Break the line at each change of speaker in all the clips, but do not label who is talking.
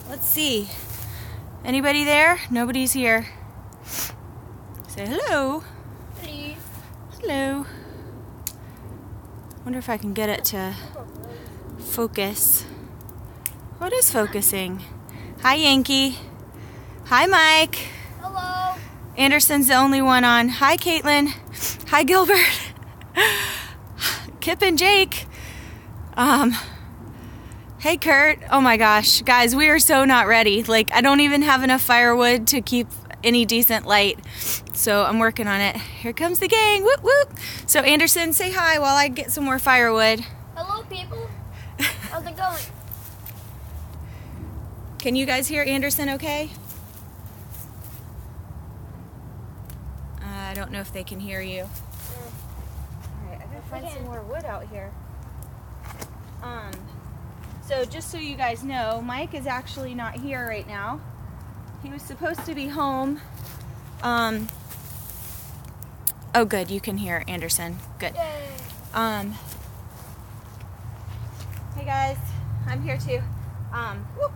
Let's see. Anybody there? Nobody's here. Say hello.
Hello.
Hello. Wonder if I can get it to focus. What is focusing? Hi, Yankee. Hi, Mike.
Hello.
Anderson's the only one on. Hi, Caitlin. Hi, Gilbert. Kip and Jake. Hey, Kurt. Oh my gosh. Guys, we are so not ready. Like, I don't even have enough firewood to keep any decent light. So I'm working on it. Here comes the gang. Whoop, whoop. So Anderson, say hi while I get some more firewood.
Hello, people. How's it going?
Can you guys hear Anderson okay? I don't know if they can hear you. Alright, I gotta find some more wood out here. So just so you guys know, Mike is actually not here right now. He was supposed to be home. Oh good, you can hear Anderson. Good.
Yay.
Hey guys, I'm here too. Whoop.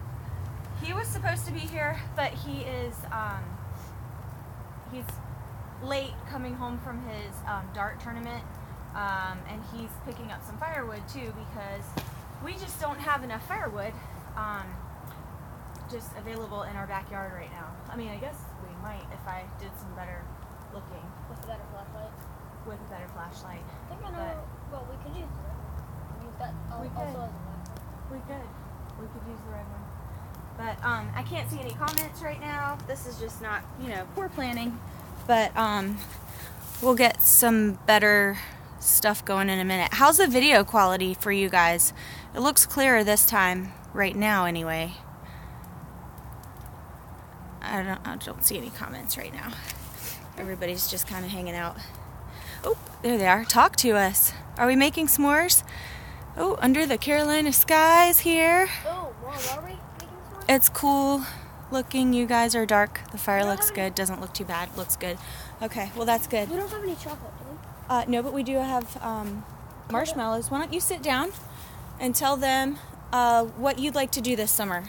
He was supposed to be here, but he's late coming home from his dart tournament, and he's picking up some firewood too because we just don't have enough firewood just available in our backyard right now. I mean, I guess we might if I did some better looking.
With a better flashlight.
With a better flashlight.
I think I know what we could use. Use that
We
also
could.
as a flashlight.
We could use the red one. But I can't see any comments right now. This is just not, poor planning. But we'll get some better stuff going in a minute. How's the video quality for you guys? It looks clearer this time, right now anyway. I don't see any comments right now. Everybody's just kind of hanging out. Oh, there they are. Talk to us. Are we making s'mores? Oh, under the Carolina skies here.
Oh, well, are we making s'mores?
It's cool looking. You guys are dark. The fire looks good. Doesn't look too bad. Looks good. Okay, well that's good.
We don't have any chocolate, do we?
No, but we do have marshmallows. Why don't you sit down and tell them what you'd like to do this summer.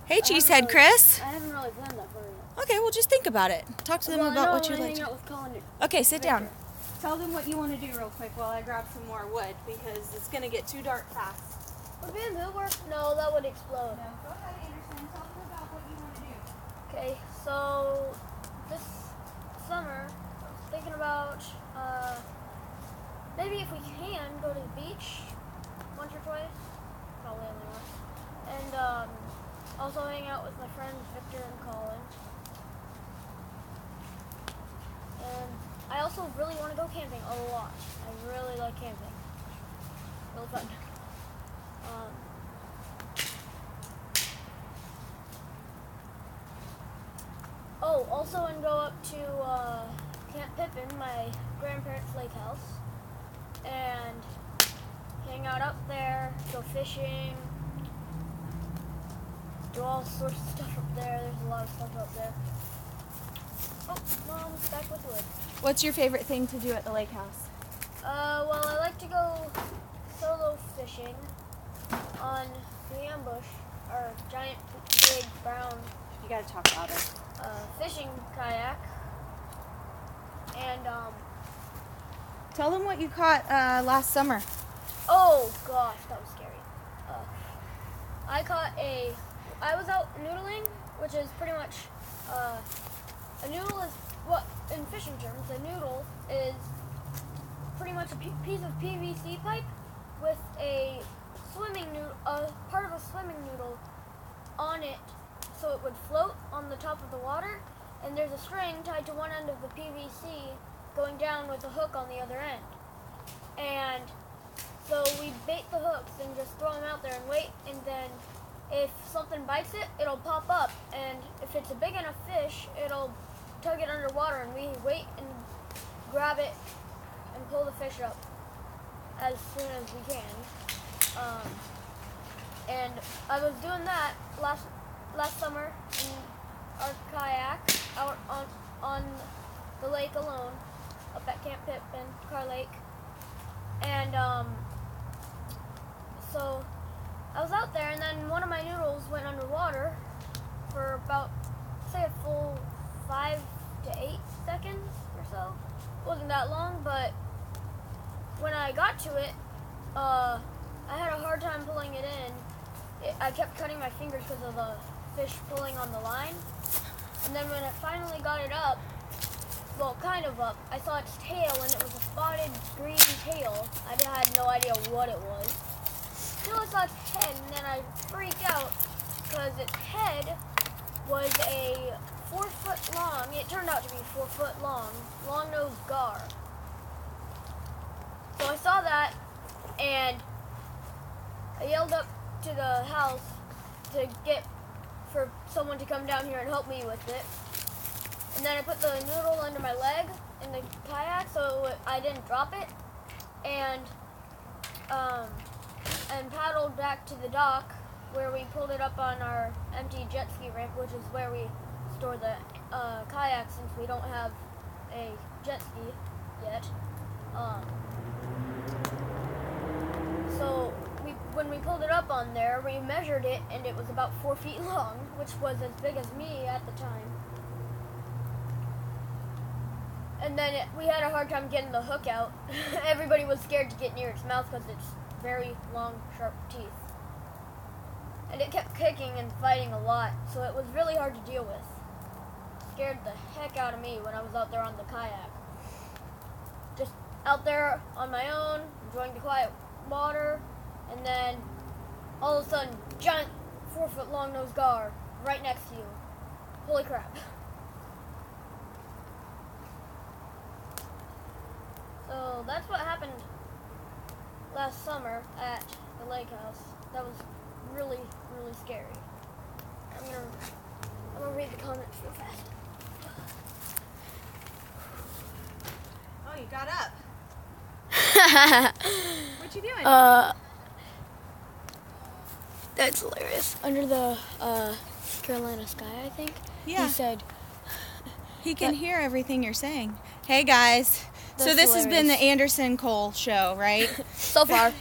Hey, Cheesehead Chris.
I haven't really planned that for you.
Okay, well just think about it. Talk to them about what you'd like to do. Okay, sit down. Tell them what you want to do real quick while I grab some more wood because it's going to get too dark fast.
Would bamboo work? No, that would explode.
No, go ahead, Anderson. Tell them about what you want to do.
Okay, so this summer, I was thinking about maybe if we can go to the beach once or twice, probably only once, and also hang out with my friends Victor and Colin. And I also really want to go camping a lot. I really like camping. Real fun. Oh, also and go up to Camp Pippin, my grandparents' lake house, and hang out up there, go fishing, do all sorts of stuff up there. There's a lot of stuff up there. Oh, Mom's back with wood.
What's your favorite thing to do at the lake house?
Well, I like to go solo fishing on the ambush, our giant, big, brown
You got to talk louder.
fishing kayak, and
Tell them what you caught last summer.
oh gosh, that was scary. I was out noodling, which is pretty much a noodle is what in fishing terms a noodle is pretty much a piece of PVC pipe with a swimming noodle, part of a swimming noodle on it, so it would float on the top of the water, and there's a string tied to one end of the PVC going down with a hook on the other end. And so we bait the hooks and just throw them out there and wait, and then if something bites it, it'll pop up, and if it's a big enough fish, it'll tug it underwater, and we wait and grab it and pull the fish up as soon as we can. And I was doing that last summer in our kayak out on the lake alone up at Camp Pippin, Carr Lake. And so I was out there, and then one of my noodles went underwater for about, say, a full 5 to 8 seconds or so. It wasn't that long, but when I got to it, I had a hard time pulling it in. I kept cutting my fingers because of the fish pulling on the line. And then when I finally got it up, well, kind of up, I saw its tail, and it was a spotted green tail. I had no idea what it was. Until I saw its head, and then I freaked out because its head was a 4 foot long, it turned out to be 4 foot long, longnose gar. So I saw that, and I yelled up to the house for someone to come down here and help me with it. And then I put the noodle under my leg in the kayak so I didn't drop it, and paddled back to the dock where we pulled it up on our empty jet ski ramp, which is where we store the kayaks since we don't have a jet ski yet. So when we pulled it up on there, we measured it, and it was about 4 feet long, which was as big as me at the time. And then we had a hard time getting the hook out. Everybody was scared to get near its mouth because it's very long, sharp teeth. And it kept kicking and fighting a lot, so it was really hard to deal with. Scared the heck out of me when I was out there on the kayak. Just out there on my own, enjoying the quiet water, and then all of a sudden, giant 4 foot long nose gar right next to you. Holy crap. So that's what happened last summer at the lake house. That was really, really scary. I'm gonna read the comments real fast.
Oh, you got up. What you doing?
That's hilarious. Under the Carolina sky, I think.
Yeah.
He said
He can hear everything you're saying. Hey guys. So this has been the Anderson Cole show, right?
so far.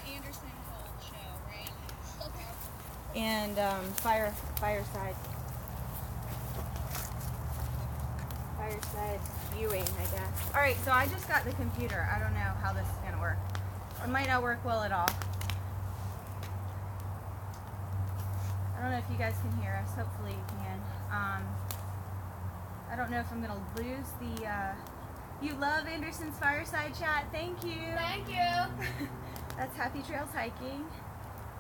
And fireside viewing, I guess. All right, so I just got the computer. I don't know how this is gonna work. It might not work well at all. I don't know if you guys can hear us. Hopefully you can. I don't know if I'm gonna lose the. You love Anderson's fireside chat. Thank you.
Thank you.
That's Happy Trails Hiking.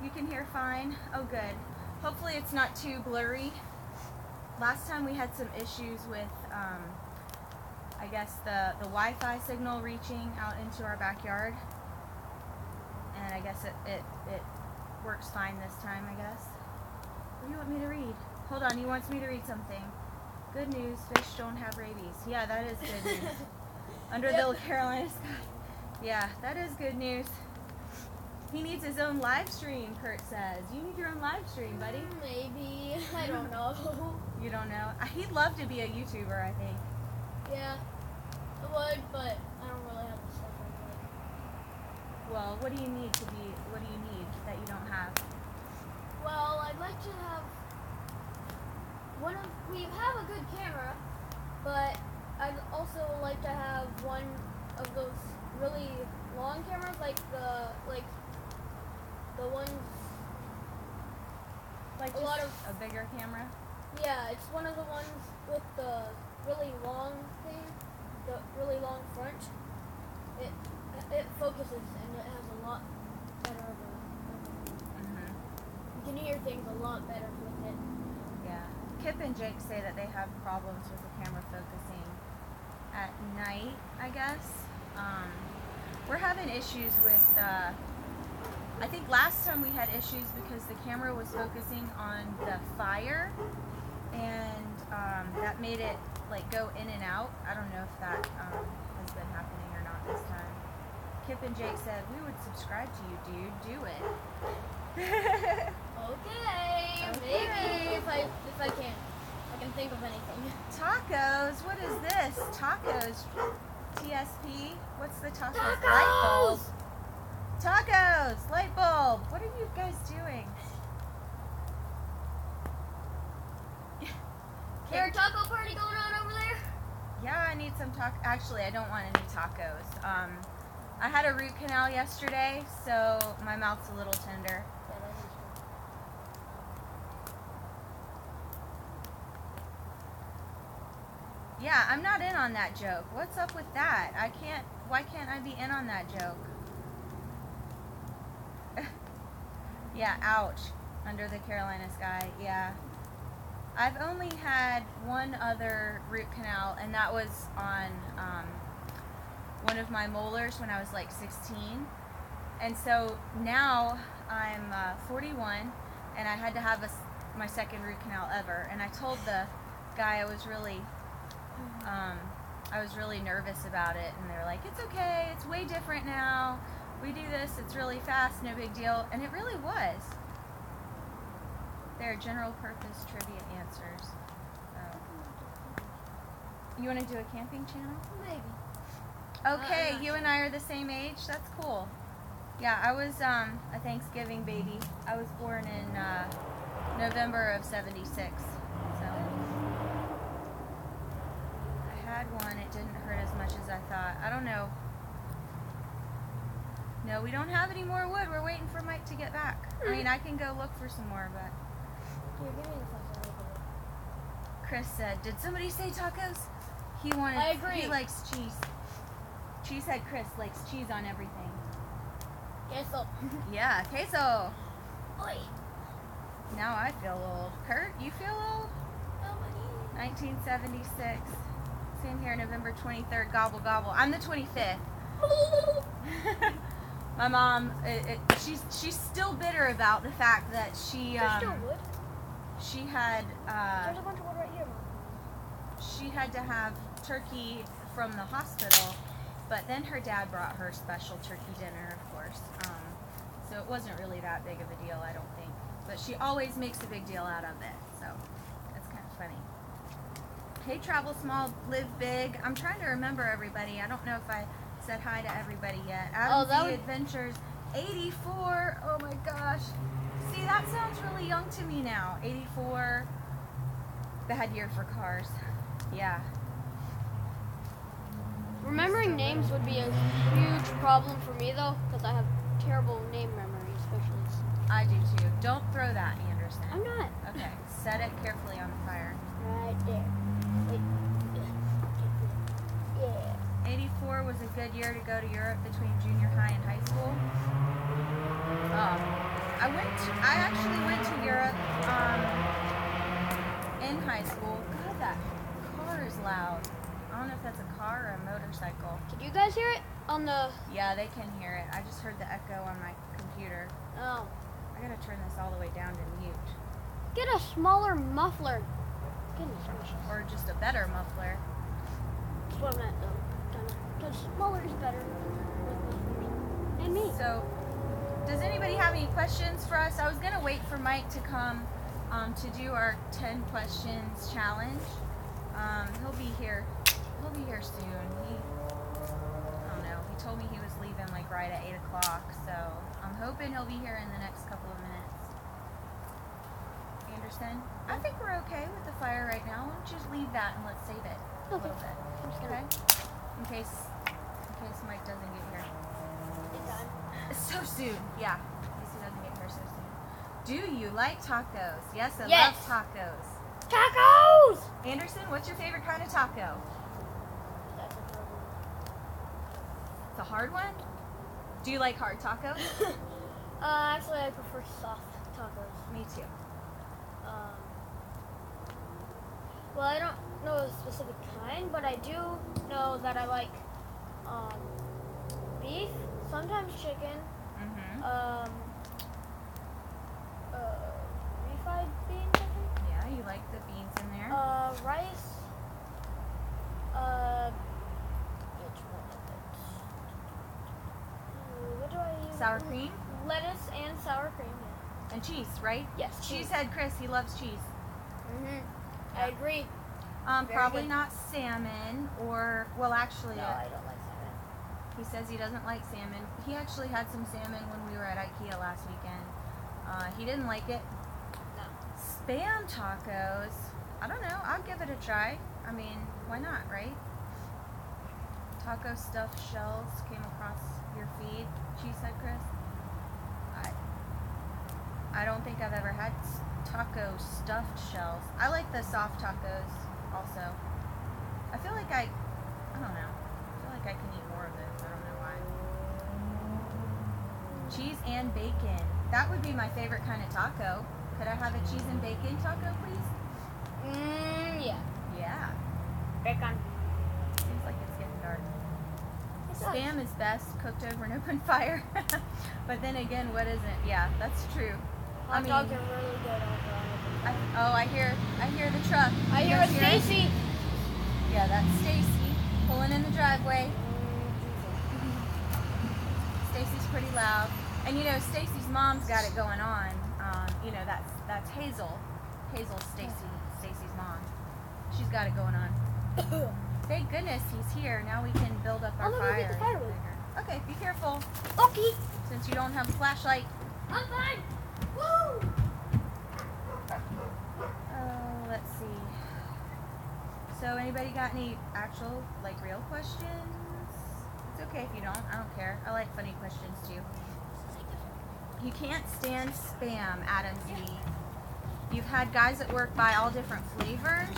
You can hear fine. Oh, good. Hopefully it's not too blurry. Last time we had some issues with, I guess, the Wi-Fi signal reaching out into our backyard. And I guess it works fine this time, I guess. What do you want me to read? Hold on, he wants me to read something. Good news, fish don't have rabies. Yeah, that is good news. Under the Carolina sky. Yeah, that is good news. He needs his own live stream, Kurt says. You need your own live stream, buddy.
Maybe. I don't know.
You don't know? He'd love to be a YouTuber, I think.
Yeah, I would, but I don't really have the stuff like that.
Well, what do you need that you don't have?
Well, I'd like to have we have a good camera, but I'd also like to have one of those really long cameras, like the ones,
Like a bigger camera?
Yeah, it's one of the ones with the really long thing, the really long front. It focuses and it has a lot better of a. You can hear things a lot better with it.
Yeah. Kip and Jake say that they have problems with the camera focusing at night, I guess. We're having issues with, I think last time we had issues because the camera was focusing on the fire, and that made it like go in and out. I don't know if that has been happening or not this time. Kip and Jake said, we would subscribe to you, dude. Do it.
Okay, maybe if I can think of anything.
Tacos. What is this? Tacos. TSP. What's the tacos?
Tacos!
Light bulb. Tacos. Light bulb. What are you guys doing?
there a taco party going on over there?
Yeah, I need some taco. Actually, I don't want any tacos. I had a root canal yesterday, so my mouth's a little tender.
Yeah, that is good.
Yeah, I'm not in on that joke. What's up with that? Why can't I be in on that joke? Yeah, ouch. Under the Carolina sky, yeah. I've only had one other root canal, and that was on one of my molars when I was like 16. And so now I'm 41, and I had to have my second root canal ever. And I told the guy I was really nervous about it, and they were like, "It's okay, it's way different now. We do this, it's really fast, no big deal." And it really was. They're general purpose trivia answers. So. You want to do a camping channel?
Maybe.
Okay, you and I are the same age. That's cool. Yeah, I was a Thanksgiving baby. I was born in November of '76. So I had one. It didn't hurt as much as I thought. I don't know. No, we don't have any more wood. We're waiting for Mike to get back. I mean, I can go look for some more, but.
Here, give me the flashlight.
Chris said, "Did somebody say tacos?" He wanted.
I agree.
He likes cheese. Cheesehead Chris likes cheese on everything.
Queso.
Yeah, queso.
Oi.
Now I feel old. Kurt, you feel old? 1976. Same here, November 23rd. Gobble gobble. I'm the 25th. My mom, she's still bitter about the fact that she
There's still wood.
she had
There's a bunch of wood right here, Mom.
she had to have turkey from the hospital, but then her dad brought her special turkey dinner, of course. So it wasn't really that big of a deal, I don't think. But she always makes a big deal out of it, so that's kind of funny. Hey, travel small, live big. I'm trying to remember everybody. I don't know if I said hi to everybody yet. Adam's Adventures 84. Oh my gosh. See, that sounds really young to me now. 84. Bad year for cars. Yeah.
Remembering names would be a huge problem for me, though, because I have terrible name memory, especially.
I do too. Don't throw that, Anderson.
I'm not.
Okay. Set it carefully on the fire.
Right there. Wait. Yeah.
84 was a good year to go to Europe between junior high and high school. I actually went to Europe in high school. God, that car is loud. I don't know if that's a car or a motorcycle.
Can you guys hear it on the...
Yeah, they can hear it. I just heard the echo on my computer.
Oh.
I gotta turn this all the way down to mute.
Get a smaller muffler. Goodness gracious.
Or just a better muffler.
That's what I meant, though. Because smaller is better. And me.
So, does anybody have any questions for us? I was gonna wait for Mike to come to do our 10 questions challenge. He'll be here. He'll be here soon. I don't know. He told me he was leaving like right at 8 o'clock, so I'm hoping he'll be here in the next couple of minutes. Anderson, I think we're okay with the fire right now. Why don't you just leave that and let's save it a little bit, okay? In case Mike doesn't get here. So soon, yeah. In case he doesn't get here so soon. Do you like tacos? Yes, I love tacos.
Tacos!
Anderson, what's your favorite kind of taco? It's a hard one? Do you like hard tacos?
Actually, I prefer soft tacos.
Me too.
Well, I don't know a specific kind, but I do know that I like beef, sometimes chicken, refried beans, I think.
Yeah, you like the beans in there.
Rice, which one is it? What do I use?
Sour cream?
Lettuce and sour cream, yeah.
And cheese, right?
Yes, cheese.
Cheesehead Chris, he loves cheese.
I agree.
Probably
good.
not salmon or, well, actually,
No, I don't like salmon.
he says he doesn't like salmon. He actually had some salmon when we were at IKEA last weekend. He didn't like it.
No.
Spam tacos. I don't know. I'll give it a try. I mean, why not, right? Taco stuffed shells came across your feed, Cheesehead Chris. I don't think I've ever had taco stuffed shells. I like the soft tacos also. I feel like I don't know. I feel like I can eat more of those. I don't know why. Cheese and bacon. That would be my favorite kind of taco. Could I have a cheese and bacon taco, please?
Yeah.
Yeah.
Bacon.
Seems like it's getting dark. Spam is best cooked over an open fire. But then again, what isn't? Yeah, that's true.
Hot dogs are really good
I hear the truck.
I hear Stacy.
Yeah, that's Stacy pulling in the driveway. Stacy's pretty loud. And you know, Stacy's mom's got it going on. You know, that's Hazel. Hazel's Stacy's mom. She's got it going on. Thank goodness he's here. Now we can build up our fire.
Get the firewood.
Okay, be careful.
Okay.
Since you don't have a flashlight.
I'm fine. Woo!
Let's see. So anybody got any actual, like, real questions? It's okay if you don't. I don't care. I like funny questions too. You can't stand spam, Adam Z. You've had guys at work buy all different flavors.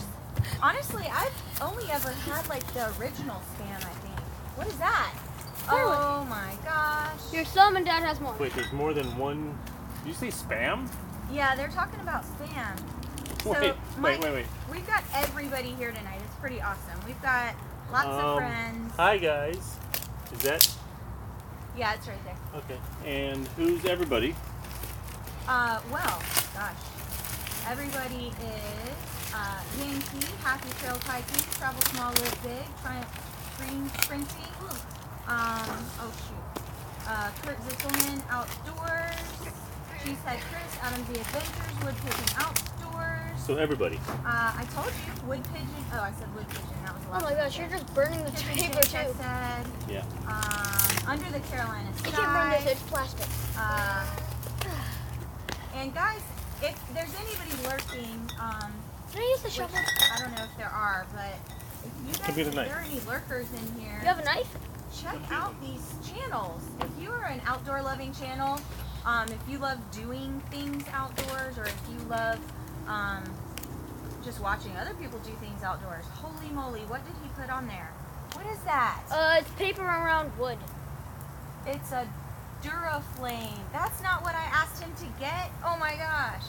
Honestly, I've only ever had like the original spam, I think. What is that? Oh my gosh.
Your son and dad has more.
Wait, there's more than one. Did you say spam?
Yeah, they're talking about spam.
Wait.
We've got everybody here tonight. It's pretty awesome. We've got lots of friends.
Hi guys. Is that?
Yeah, it's right there.
Okay. And who's everybody?
Well, gosh. Everybody is Yankee, Happy Trails Hiking, Travel Small, Live Big, Triumph Green Sprinting. Oh shoot. Kurt Zickelman, Outdoors. Cheesehead Chris, Adam the Adventures, Wood Pigeon Outdoors.
So everybody.
I told you, Wood Pigeon. Oh, I said Wood Pigeon. That was a lot.
Oh my gosh, you're just burning the paper too.
I said.
Yeah.
Under the Carolina Sky.
I can't bring this, it's plastic.
And guys, if there's anybody lurking,
Can I use the shovel?
I don't know if there are, but if you guys, if there are any lurkers in here,
You have a knife?
check out these channels. If you are an outdoor loving channel, if you love doing things outdoors, or if you love just watching other people do things outdoors, holy moly, what did he put on there? What is that?
It's paper around wood.
It's a Duraflame. That's not what I asked him to get. Oh my gosh.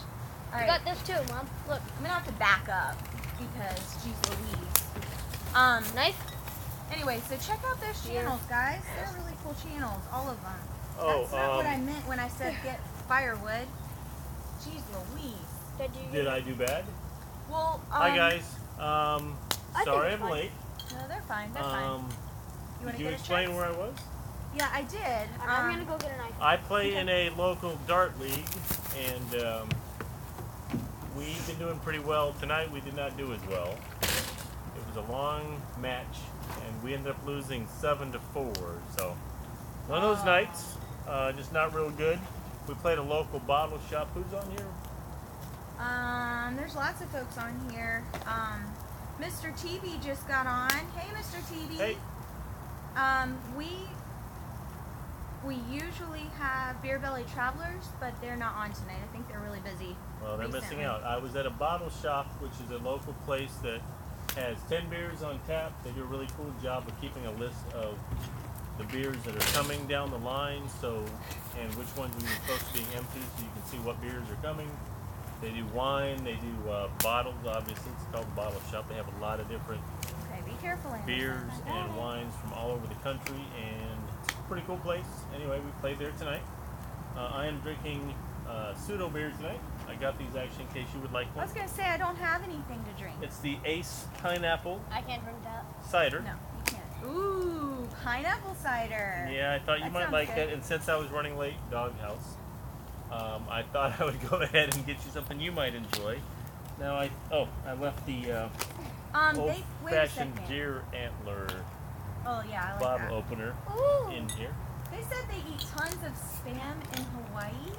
All
I
right.
got this too, Mom. Look.
I'm gonna have to back up because geez Louise.
Knife?
Anyway, so check out those channels, guys. They're really cool channels, all of them.
Oh,
That's not what I meant when I said get firewood. Jeez Louise.
Did I do bad?
Well,
Hi guys. Sorry I'm
fine.
late.
No, they're fine. They're fine. You want
Did
to
you
get
explain
a
where I was?
Yeah, I did.
I'm gonna go get a knife.
I play in a local dart league, and we've been doing pretty well. Tonight we did not do as well. It was a long match, and we ended up losing 7-4. So one of those nights, just not real good. We played a local bottle shop. Who's on here?
There's lots of folks on here. Mr. TV just got on. Hey, Mr. TV.
Hey.
We usually have Beer Belly Travelers, but they're not on tonight. I think they're really busy.
Well, they're missing
recently.
out. I was at a bottle shop, which is a local place that has 10 beers on tap. They do a really cool job of keeping a list of the beers that are coming down the line, and which ones we were supposed to be empty, so you can see what beers are coming. They do wine, they do bottles, obviously. It's called the Bottle Shop. They have a lot of different
Okay, be careful. Anderson.
beers and wines from all over the country, and it's a pretty cool place. Anyway, we played there tonight. I am drinking pseudo beer tonight. I got these actually in case you would like
I
one.
was going to say, I don't have anything to drink.
It's the Ace Pineapple
I can't drink that.
Cider.
No, you can't. Ooh, pineapple cider.
Yeah, I thought you
That
might
sounds
like
good.
that, and since I was running late, Doghouse, I thought I would go ahead and get you something you might enjoy. Now I left the
wait a
old-fashioned
second.
deer antler
Oh, yeah, I like
bottle
that.
opener
Ooh.
in here.
They said they eat tons of spam in Hawaii.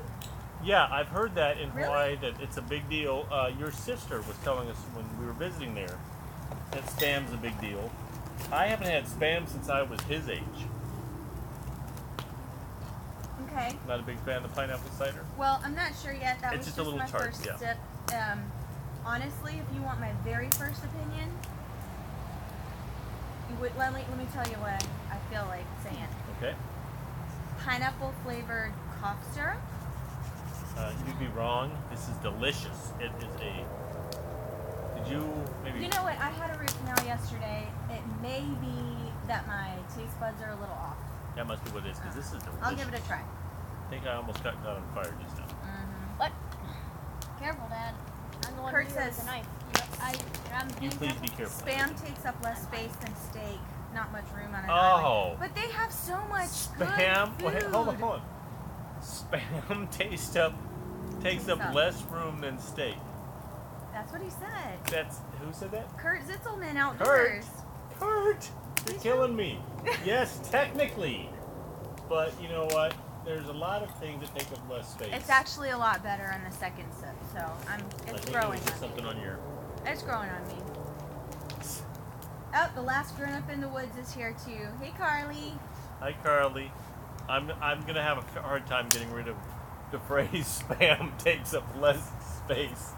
Yeah, I've heard that in
Really?
Hawaii that it's a big deal. Your sister was telling us when we were visiting there that spam's a big deal. I haven't had spam since I was his age.
Okay.
Not a big fan of the pineapple cider.
Well, I'm not sure yet. That
It's
was
just a little
my
tart,
first
yeah.
sip. Honestly, if you want my very first opinion, let me tell you what I feel like saying.
Okay.
Pineapple flavored cough syrup.
You'd be wrong. This is delicious. It is a. Did you maybe?
You know what? I had a root canal yesterday. It may be that my taste buds are a little off.
That must be what it is, because this is delicious.
I'll give it a try.
I think I almost got on fire just now.
What? Careful, Dad. I'm the one
Kurt
who
says-
with the knife. I'm
You
being
please
careful.
be careful.
Spam takes up less space than steak. Not much room on an
Oh.
island. But they have so much
Spam.
good
Wait,
food.
hold on. Spam takes up less room than steak.
That's what he said.
That's who said that?
Kurt Zitzelman outdoors.
Kurt, you're killing me. Yes, technically, but you know what? There's a lot of things that take up less space.
It's actually a lot better on the second sip, so
I
it's
think
growing
it was
on
something
me.
on your.
It's growing on me. Oh, the last grown up in the woods is here too. Hey, Carly.
Hi, Carly. I'm gonna have a hard time getting rid of the phrase "spam takes up less space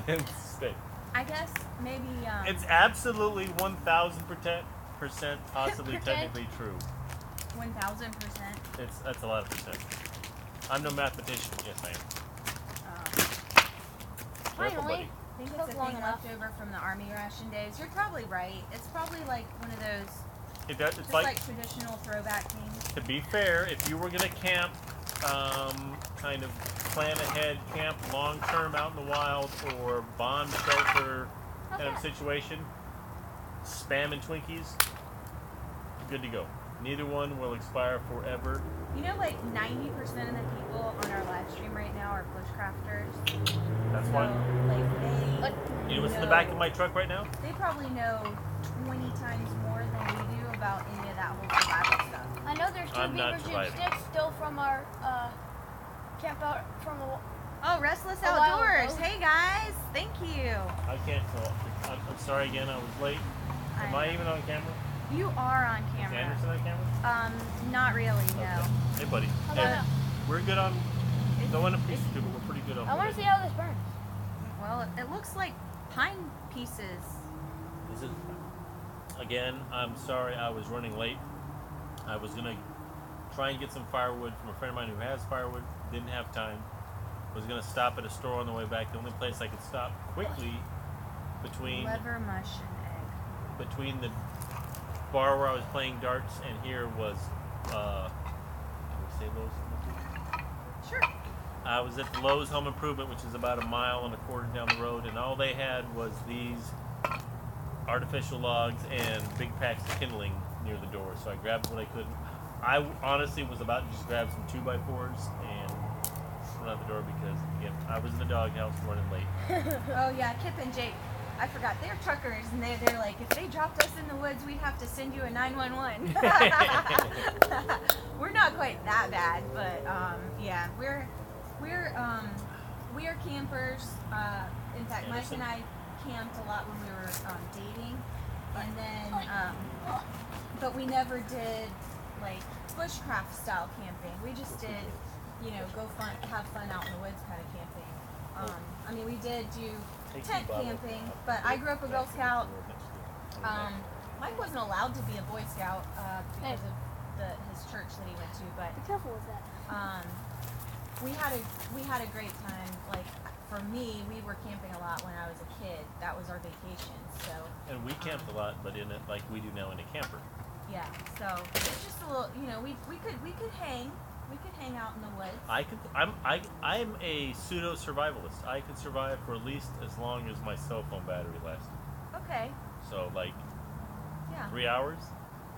than steak."
I guess maybe.
It's absolutely 1,000% possibly technically true.
1,000%.
That's a lot of percent. I'm no mathematician. Yes, I am. Careful,
Finally.
buddy.
I think
Took
it's a
long
thing
enough.
left over from the army ration days. You're probably right. It's probably like one of those,
It's
just
like,
like traditional throwback things.
to be fair, if you were gonna camp, kind of plan ahead, camp long term out in the wild, or bomb shelter kind of
Okay.
situation, Spam and Twinkies, good to go. Neither one will expire forever.
You know, like 90% of the people on our live stream right now are bushcrafters.
That's
So,
why.
like, they
What?
You know what's in the back of my truck right now?
They probably know 20 times more than we do about any of that whole survival stuff.
I know there's 2
I'm not
beaver juice
surviving.
sticks still from our camp out from a.
Oh, Restless
A while
Outdoors.
ago.
Hey, guys. Thank you.
I can't tell. I'm sorry again. I was late. Am I even on camera?
You are on
Is
camera.
Anderson on camera?
Not really, no.
Okay. Hey, buddy.
How
Hey,
about now?
we're good on.
It's-
No one a piece too, but we're pretty good on.
I want to see how this burns.
Well, it looks like pine pieces.
This is. Again, I'm sorry I was running late. I was gonna try and get some firewood from a friend of mine who has firewood. Didn't have time. Was gonna stop at a store on the way back. The only place I could stop quickly between
Liver mush and
between the bar where I was playing darts and here was can we say Lowe's Home Improvement?
egg. Sure.
I was at the Lowe's Home Improvement, which is about 1.25 miles down the road, and all they had was these artificial logs and big packs of kindling near the door. So I grabbed what I could. I honestly was about to just grab some 2x4s and run out the door because again I was in the doghouse running late.
Oh, yeah, Kip and Jake. I forgot. They're truckers, and they're like, if they dropped us in the woods, we'd have to send you a 911. We're not quite that bad, but yeah, we are campers. In fact, Mike and I camped a lot when we were dating, and then but we never did like bushcraft style camping. We just did, have fun out in the woods kind of camping. I mean, we did do tent camping, but I grew up a Girl Scout. Mike wasn't allowed to be a Boy Scout because of his church that he went to, but
Be careful with that.
we had a great time. Like for me, we were camping a lot when I was a kid. That was our vacation. So
And we camped a lot, but in it like we do now in a camper.
yeah, so it's just a little. We could hang. We could hang out in the woods.
I'm a pseudo survivalist. I could survive for at least as long as my cell phone battery lasted.
Okay.
So like
Yeah.
3 hours.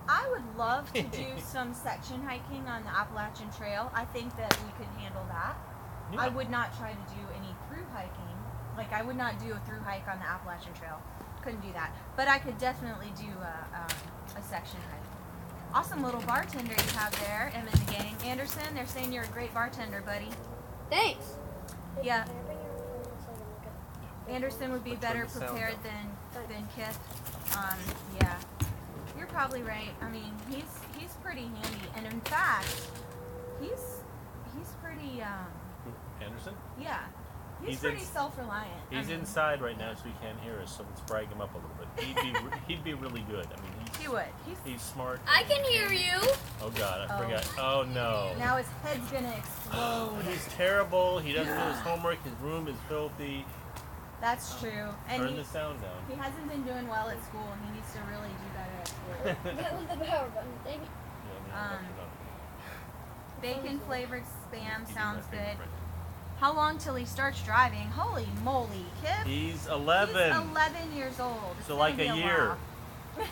I would love to do some section hiking on the Appalachian Trail. I think that we could handle that.
Yeah.
I would not try to do any through hiking. Like I would not do a through hike on the Appalachian Trail. Couldn't do that. But I could definitely do a section hike. Awesome little bartender you have there, Em and the gang. Anderson, they're saying you're a great bartender, buddy.
Thanks.
Yeah.
Can I bring your phone so I can look at-
Anderson would be
Turn
better
the sound
prepared than Kip. Yeah. You're probably right. I mean, he's pretty handy, and in fact, he's pretty
Anderson?
yeah. He's
He's
pretty
in-
self-reliant.
He's inside right now, so he can't hear us. So let's brag him up a little bit. He'd be really good. I mean,
He would.
he's smart.
I can hear you.
Oh God, I
Oh.
forgot. Oh no.
Now his head's gonna explode.
He's terrible. He doesn't do his homework. His room is filthy.
That's true. And
Turn the sound down.
he hasn't been doing well at school, and he needs to really do better at school.
That was the power button. Dang it.
Bacon flavored spam
He's
sounds
my
good.
favorite friend.
How long till he starts driving? Holy moly, Kip!
He's 11.
He's 11 years old. It's
So
gonna
like
be
a year.
while.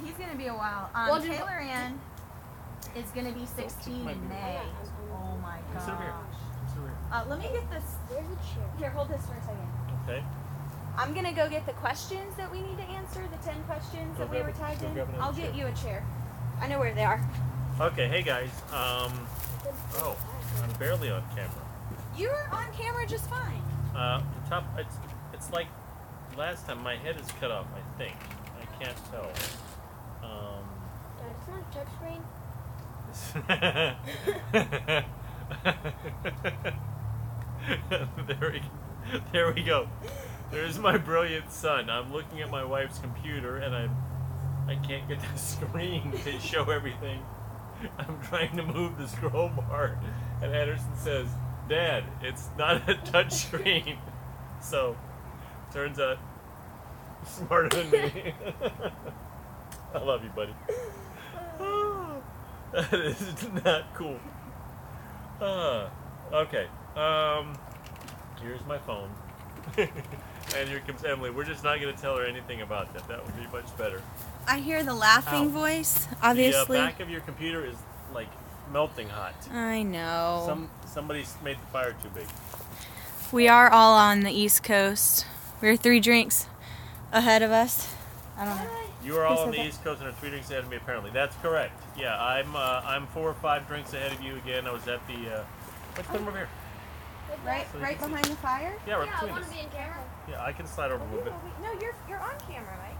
He's gonna be a while.
Well, just-
Taylor Ann is gonna be 16
my
in
beer.
May. Oh my
Sit over here.
gosh.
Sit over here.
Let me get this.
There's a chair.
Here, hold this for a second.
Okay.
I'm gonna go get the questions that we need to answer. The 10 questions
Go
that we
grab
were
it.
tagged
Go
in.
grab another
I'll get
chair.
you a chair. I know where they are.
Okay. Hey guys. Oh, I'm barely on camera.
You're on camera just fine.
The top. It's like last time. My head is cut off. I think. I can't tell.
Dad, it's not a touchscreen.
There we go. There's my brilliant son. I'm looking at my wife's computer and I can't get the screen to show everything. I'm trying to move the scroll bar, and Anderson says, "Dad, it's not a touch screen." So, turns out, smarter than me. I love you, buddy. That is not cool. Okay. Here's my phone. And here comes Emily. We're just not going to tell her anything about that. That would be much better.
I hear the laughing
Ow.
voice, obviously.
The back of your computer is like melting hot.
I know.
Somebody's made the fire too big.
We are all on the East Coast. We're 3 drinks ahead of us. I don't know.
You are all
Who
on
said
the
that?
East Coast and are 3 drinks ahead of me, apparently. That's correct. Yeah, I'm 4 or 5 drinks ahead of you again. I was at the. Let's put them over here.
Right,
So you
right
can see.
behind the fire?
Yeah, right
Yeah, I
between
want
us.
to be in camera.
Yeah, I can slide over a little bit.
No, you're on camera, right?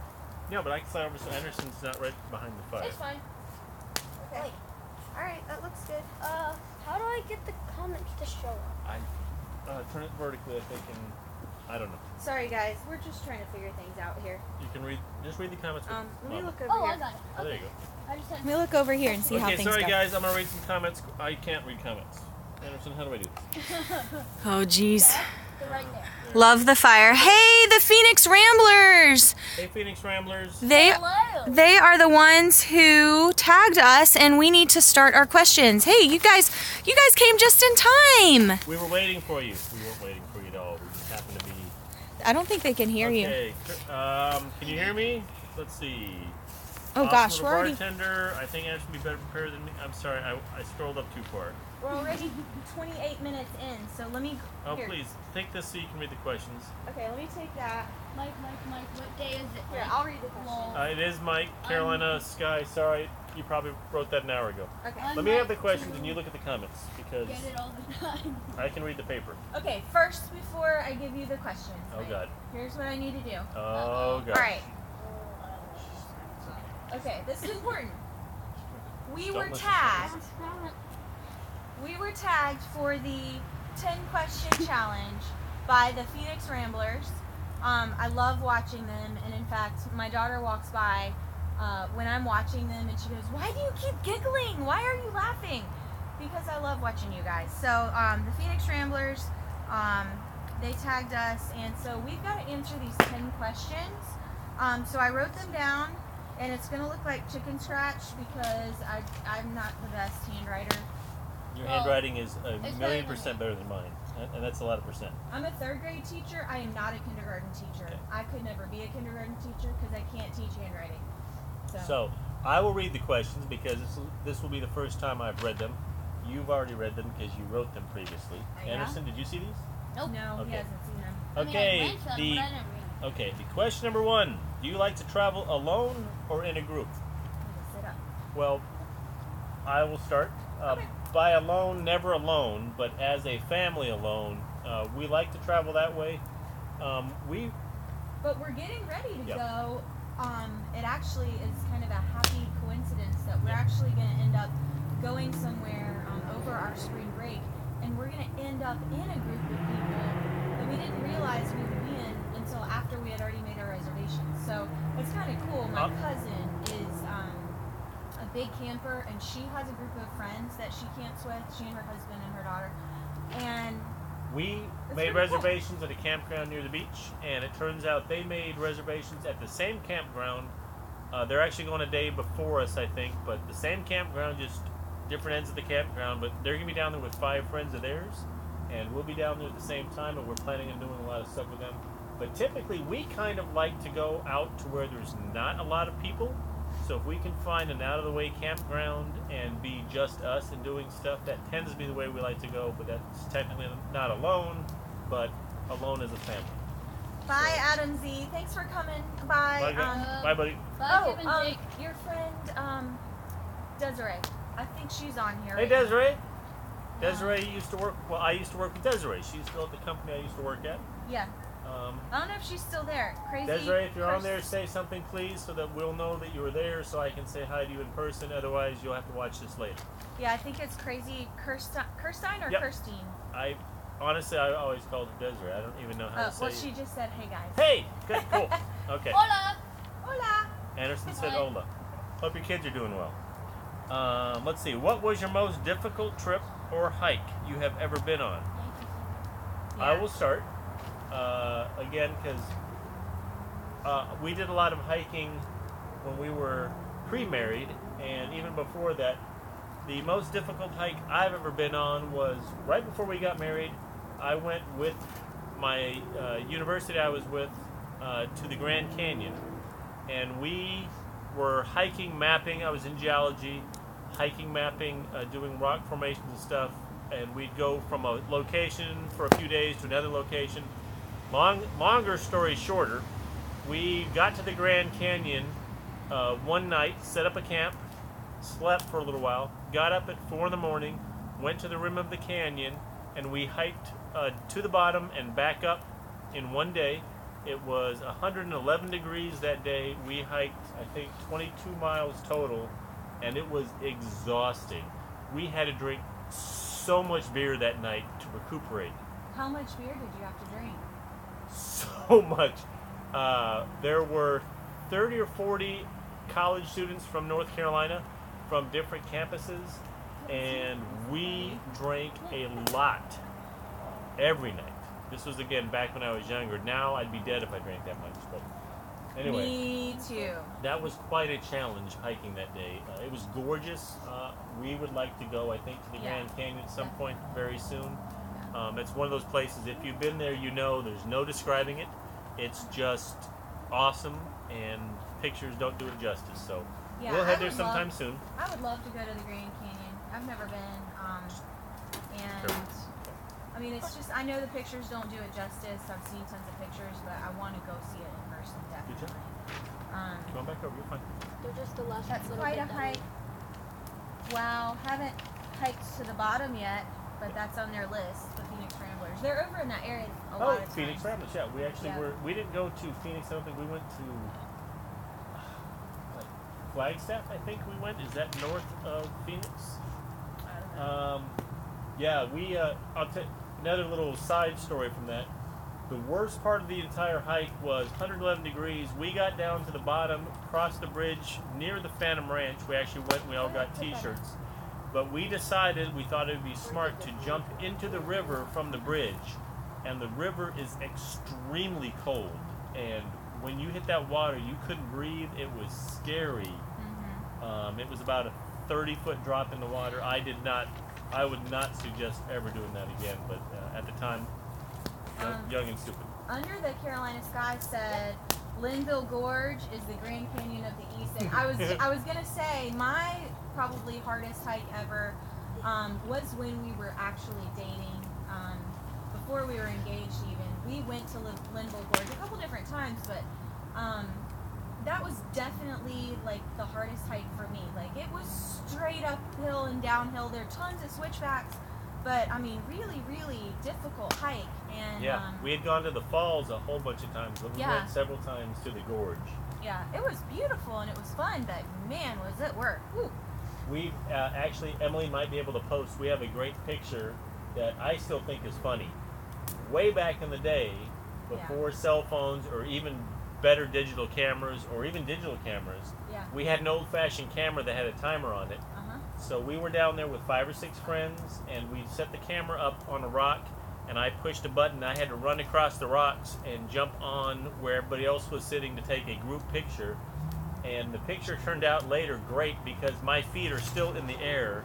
Yeah, but I can slide over so Anderson's not right behind the fire.
It's fine.
Okay. All right, that looks good.
How do I get the comments to show up?
I turn it vertically, I think, and I don't know.
Sorry, guys. We're just trying to figure things out here.
You can just read the comments. with
Let me
Mama.
look over
Oh,
here.
I got it.
Oh, there you go.
I just had
Let me look over here and see how
Okay,
things
sorry
go.
guys, I'm gonna read some comments. I can't read comments. Anderson, how do I do this?
Oh, jeez.
They're right there.
Love the fire. Hey, the Phoenix Ramblers!
Hey, Phoenix Ramblers.
Hello.
They are the ones who tagged us, and we need to start our questions. Hey, you guys came just in time.
We were waiting for you. We weren't waiting for you at all. We just happened to be.
I don't think they can hear you.
Okay. Can you hear me? Let's see.
Oh gosh,
Awesome
we're already
bartender. I think Anderson would be better prepared than me. I'm sorry, I scrolled up too far.
we're already 28 minutes in. So let me.
Oh,
here.
please take this so you can read the questions.
Okay, let me take that.
Mike, what day is it?
Here, I'll read the question.
It is Mike, Carolina, Sky. Sorry, you probably wrote that an hour ago.
Okay.
Let me have the questions and you look at the comments because
Get it all the time.
I can read the paper.
Okay. First, before I give you the questions.
Oh God.
Here's what I need to do.
Oh God.
All right. Okay, this is important. We
Don't
were
listen to
tagged. We were tagged for the 10 question challenge by the Phoenix Ramblers. I love watching them, and in fact, my daughter walks by when I'm watching them, and she goes, "Why do you keep giggling? Why are you laughing?" Because I love watching you guys. So the Phoenix Ramblers, they tagged us, and so we've got to answer these 10 questions. So I wrote them down. And it's going to look like chicken scratch because I'm not the best handwriter.
Your
Well,
handwriting is a
it's
million
better than
% better than mine, and that's a lot of percent.
I'm a 3rd grade teacher. I am not a kindergarten teacher.
Okay.
I could never be a kindergarten teacher because I can't teach handwriting.
So I will read the questions because this will be the first time I've read them. You've already read them because you wrote them previously.
Yeah.
Anderson, did you see these?
Nope.
No, he
Okay.
hasn't seen them.
Okay. Okay. The question number 1: do you like to travel alone or in a group?
Sit up.
Well, I will start.
Okay.
by alone, never alone, but as a family alone, we like to travel that way.
But we're getting ready to
Yep.
go. It actually is kind of a happy coincidence that we're
Yep.
actually going to end up going somewhere over our spring break, and we're going to end up in a group of people that we didn't realize we would be in until after we had already made our reservations. So it's kind of cool. My cousin is a big camper, and she has a group of friends that she camps with. She and her husband and her daughter, and
we
That's
made
pretty cool.
reservations at a campground near the beach, and it turns out they made reservations at the same campground. They're actually going a day before us, I think, but the same campground, just different ends of the campground. But they're going to be down there with 5 friends of theirs, and we'll be down there at the same time, and we're planning on doing a lot of stuff with them. But typically, we kind of like to go out to where there's not a lot of people. So if we can find an out-of-the-way campground and be just us and doing stuff, that tends to be the way we like to go. But that's technically not alone, but alone as a family.
bye, Adam Z. Thanks for coming. Bye.
Bye, guys. Bye, buddy.
Bye, Kip and Jake.
Your friend, Desiree. I think she's on here.
Hey,
right now.
Desiree. Desiree used to work. Well, I used to work with Desiree. She's still at the company I used to work at.
Yeah. I don't know if she's still there. Crazy.
Desiree, if you're on there, say something, please, so that we'll know that you were there, so I can say hi to you in person. Otherwise, you'll have to watch this later.
Yeah, I think it's Crazy Kirstein or
Yep.
Kirstein.
Honestly, I always called her Desiree. I don't even know how to say
Well,
it.
she just said, "Hey guys."
Hey, good, cool. Okay.
Hola.
Hola.
Anderson said
Hi.
hola. Hope your kids are doing well. Let's see. What was your most difficult trip or hike you have ever been on? I will start. Again, because we did a lot of hiking when we were pre-married, and even before that. The most difficult hike I've ever been on was right before we got married. I went with my university I was with to the Grand Canyon, and we were hiking, mapping. I was in geology, hiking, mapping, doing rock formations and stuff, and we'd go from a location for a few days to another location. Longer story shorter, we got to the Grand Canyon one night, set up a camp, slept for a little while, got up at 4 in the morning, went to the rim of the canyon, and we hiked to the bottom and back up in one day. It was 111 degrees that day. We hiked, I think, 22 miles total, and it was exhausting. We had to drink so much beer that night to recuperate.
How much beer did you have to drink?
So much. There were 30 or 40 college students from North Carolina from different campuses, and we drank a lot every night. This was, again, back when I was younger. Now I'd be dead if I drank that much. But anyway,
Me too.
that was quite a challenge hiking that day. It was gorgeous. We would like to go, I think, to the
Yeah.
Grand Canyon at some point very soon. It's one of those places, if you've been there, you know there's no describing it. It's just awesome, and pictures don't do it justice. So
Yeah,
we'll
I
head there
would
sometime
love-
soon.
I would love to go to the Grand Canyon. I've never been, and
Sure.
I mean, it's just, I know the pictures don't do it justice. I've seen tons of pictures, but I want to go see it in person,
Good job.
definitely.
Come on back over. You're fine.
They're just the last
That's
little
quite a
bit down.
hike. Wow, haven't hiked to the bottom yet, but that's on their list, the Phoenix Ramblers. They're over in that area a lot of
Phoenix
times.
Ramblers. Yeah, we actually
Yeah.
were. We didn't go to Phoenix. I don't think we went to like Flagstaff. I think we went. Is that north of Phoenix?
I don't know.
Yeah, we. I'll tell another little side story from that. The worst part of the entire hike was 111 degrees. We got down to the bottom, crossed the bridge near the Phantom Ranch. We actually went and we all got T-shirts. But we decided, we thought it would be smart to jump into the river from the bridge. And the river is extremely cold. And when you hit that water, you couldn't breathe. It was scary. It was about a 30-foot drop in the water. I would not suggest ever doing that again. But at the time, young and stupid.
Under the Carolina Sky said Linville Gorge is the Grand Canyon of the East, and I was gonna say my probably hardest hike ever was when we were actually dating. Before we were engaged, even we went to Linville Gorge a couple different times, but that was definitely like the hardest hike for me. Like it was straight uphill and downhill. There are tons of switchbacks, but I mean, really, really difficult hike. And
yeah, we had gone to the falls a whole bunch of times, but we
Yeah.
went several times to the gorge.
yeah, it was beautiful and it was fun, but man, was it work. Woo.
We actually, Emily might be able to post. We have a great picture that I still think is funny. Way back in the day, before cell phones or even better digital cameras or even digital cameras,
Yeah.
we had an old-fashioned camera that had a timer on it.
Uh-huh.
So we were down there with 5 or 6 friends, and we set the camera up on a rock, and I pushed a button. I had to run across the rocks and jump on where everybody else was sitting to take a group picture. And the picture turned out later great because my feet are still in the air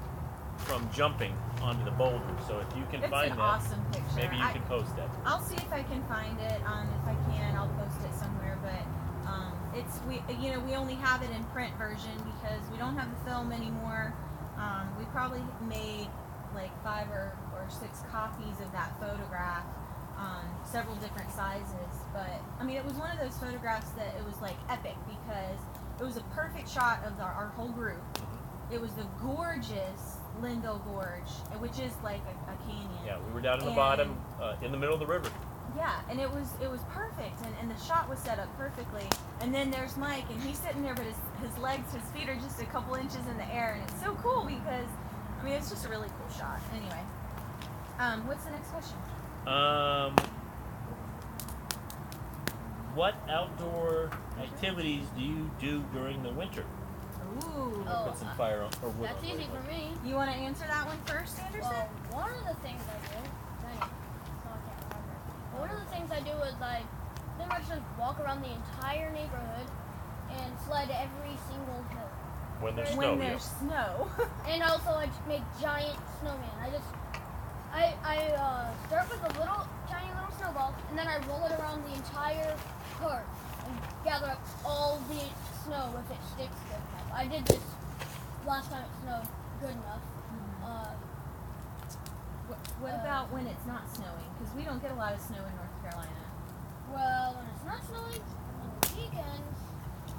from jumping onto the boulder. So if you can
It's
find
an
that,
awesome picture.
maybe you can post that.
I'll see if I can find it. If I can, I'll post it somewhere. But we only have it in print version because we don't have the film anymore. We probably made like 5 or 6 copies of that photograph, several different sizes. But I mean, it was one of those photographs that it was like epic because it was a perfect shot of our whole group. It was the gorgeous Lindo Gorge, which is like a canyon.
Yeah, we were down in the bottom, in the middle of the river.
Yeah, and it was perfect, and the shot was set up perfectly. And then there's Mike, and he's sitting there, but his feet are just a couple inches in the air, and it's so cool because, I mean, it's just a really cool shot. Anyway, what's the next question?
What outdoor activities do you do during the winter?
Ooh.
Oh,
Put some fire on, or wood
That's
on.
easy for me.
You want to answer that one first, Anderson?
Well, one of the things I do, dang it, I can't remember. But one of the things I do is like pretty much just walk around the entire neighborhood and sled every single hill.
When there's
When
snow,
there's snow.
And also I make giant snowman. I start with a tiny little snowball, and then I roll it around the entire course and gather up all the snow if it sticks good enough. I did this last time it snowed good enough.
What about when it's not snowing? Because we don't get a lot of snow in North Carolina.
Well, when it's not snowing, on the weekends,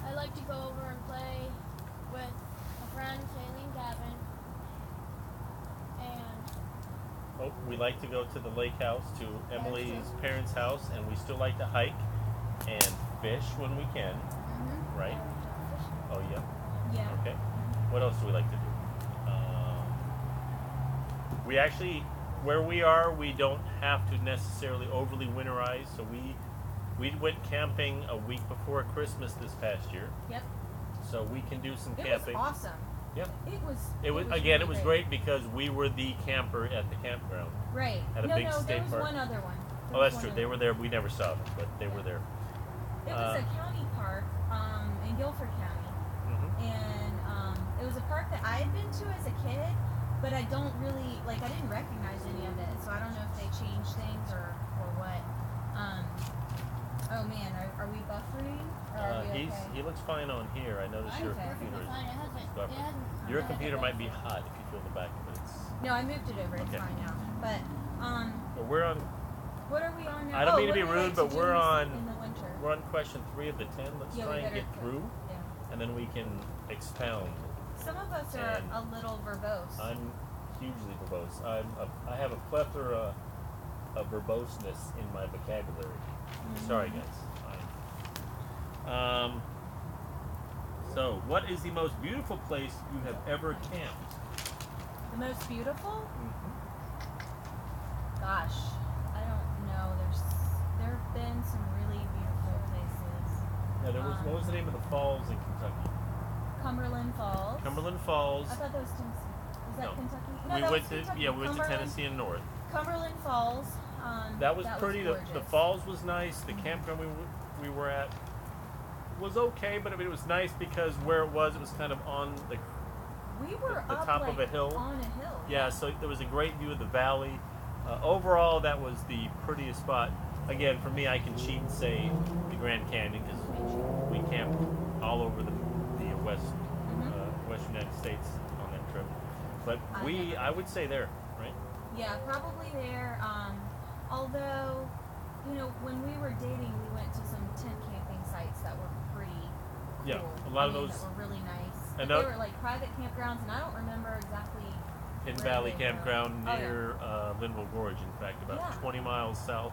I like to go over and play with a friend, Haley and Gavin. And
we like to go to the lake house, to Emily's parents' house, and we still like to hike and fish when we can, right? Oh, yeah?
Yeah.
Okay. What else do we like to do? We actually, where we are, we don't have to necessarily overly winterize, so we went camping a week before Christmas this past year.
Yep.
So we can do some
It
camping.
was awesome.
Yep.
It was
again,
really
it was great because we were the camper at the campground.
Right.
At a
no,
big
there
state
was
park.
one other one.
Oh, that's true. They were there. We never saw them, but they were there.
It was a county park in Guilford County, and it was a park that I had been to as a kid, but I don't really I didn't recognize any of it, so I don't know if they changed things or what. Oh man, are we buffering? Or are we okay?
He looks fine on here. I noticed your
Okay.
computer is
fine. It hasn't.
buffering. Your computer might be hot if you feel the back of it.
No, I moved it over. It's
Okay.
fine now. But
But we're on.
what are we on now?
I don't mean to
what
be
do we
rude,
like to
but
do
we're on.
in the winter.
We're on question 3 of the 10. Let's
Yeah, we
try and
better
get through,
Yeah.
and then we can expound.
Some of us are
And
a little verbose.
I'm hugely verbose. I have a plethora of verboseness in my vocabulary. Sorry, guys. So, what is the most beautiful place you have ever camped?
The most beautiful? Gosh, I don't know. There have been some really beautiful places.
Yeah, there was. What was the name of the falls in Kentucky?
Cumberland Falls.
Cumberland Falls.
I thought that was Tennessee. Is that
No.
Kentucky? No,
We
that
went
was
to
Kentucky.
we went to Tennessee and North.
Cumberland Falls.
That was pretty. The
gorgeous.
falls was nice. The campground we were at was okay, but I mean, it was nice because where it was kind of on the
We were
the
up
top of a hill.
On a hill.
Yeah, so there was a great view of the valley. Overall, that was the prettiest spot. Again, for me, I can cheat and say the Grand Canyon because we camped all over the Western United States on that trip. But I would say there, right?
Yeah, probably there. Although, when we were dating, we went to some tent camping sites that were pretty
Yeah,
cool.
a lot of
that
those-
were really nice.
and
But they
tho-
were like private campgrounds, and I don't remember exactly.
Hidden
where
Valley
they were.
Campground
Oh, yeah.
near Linville Gorge, in fact, about
Yeah.
20 miles south.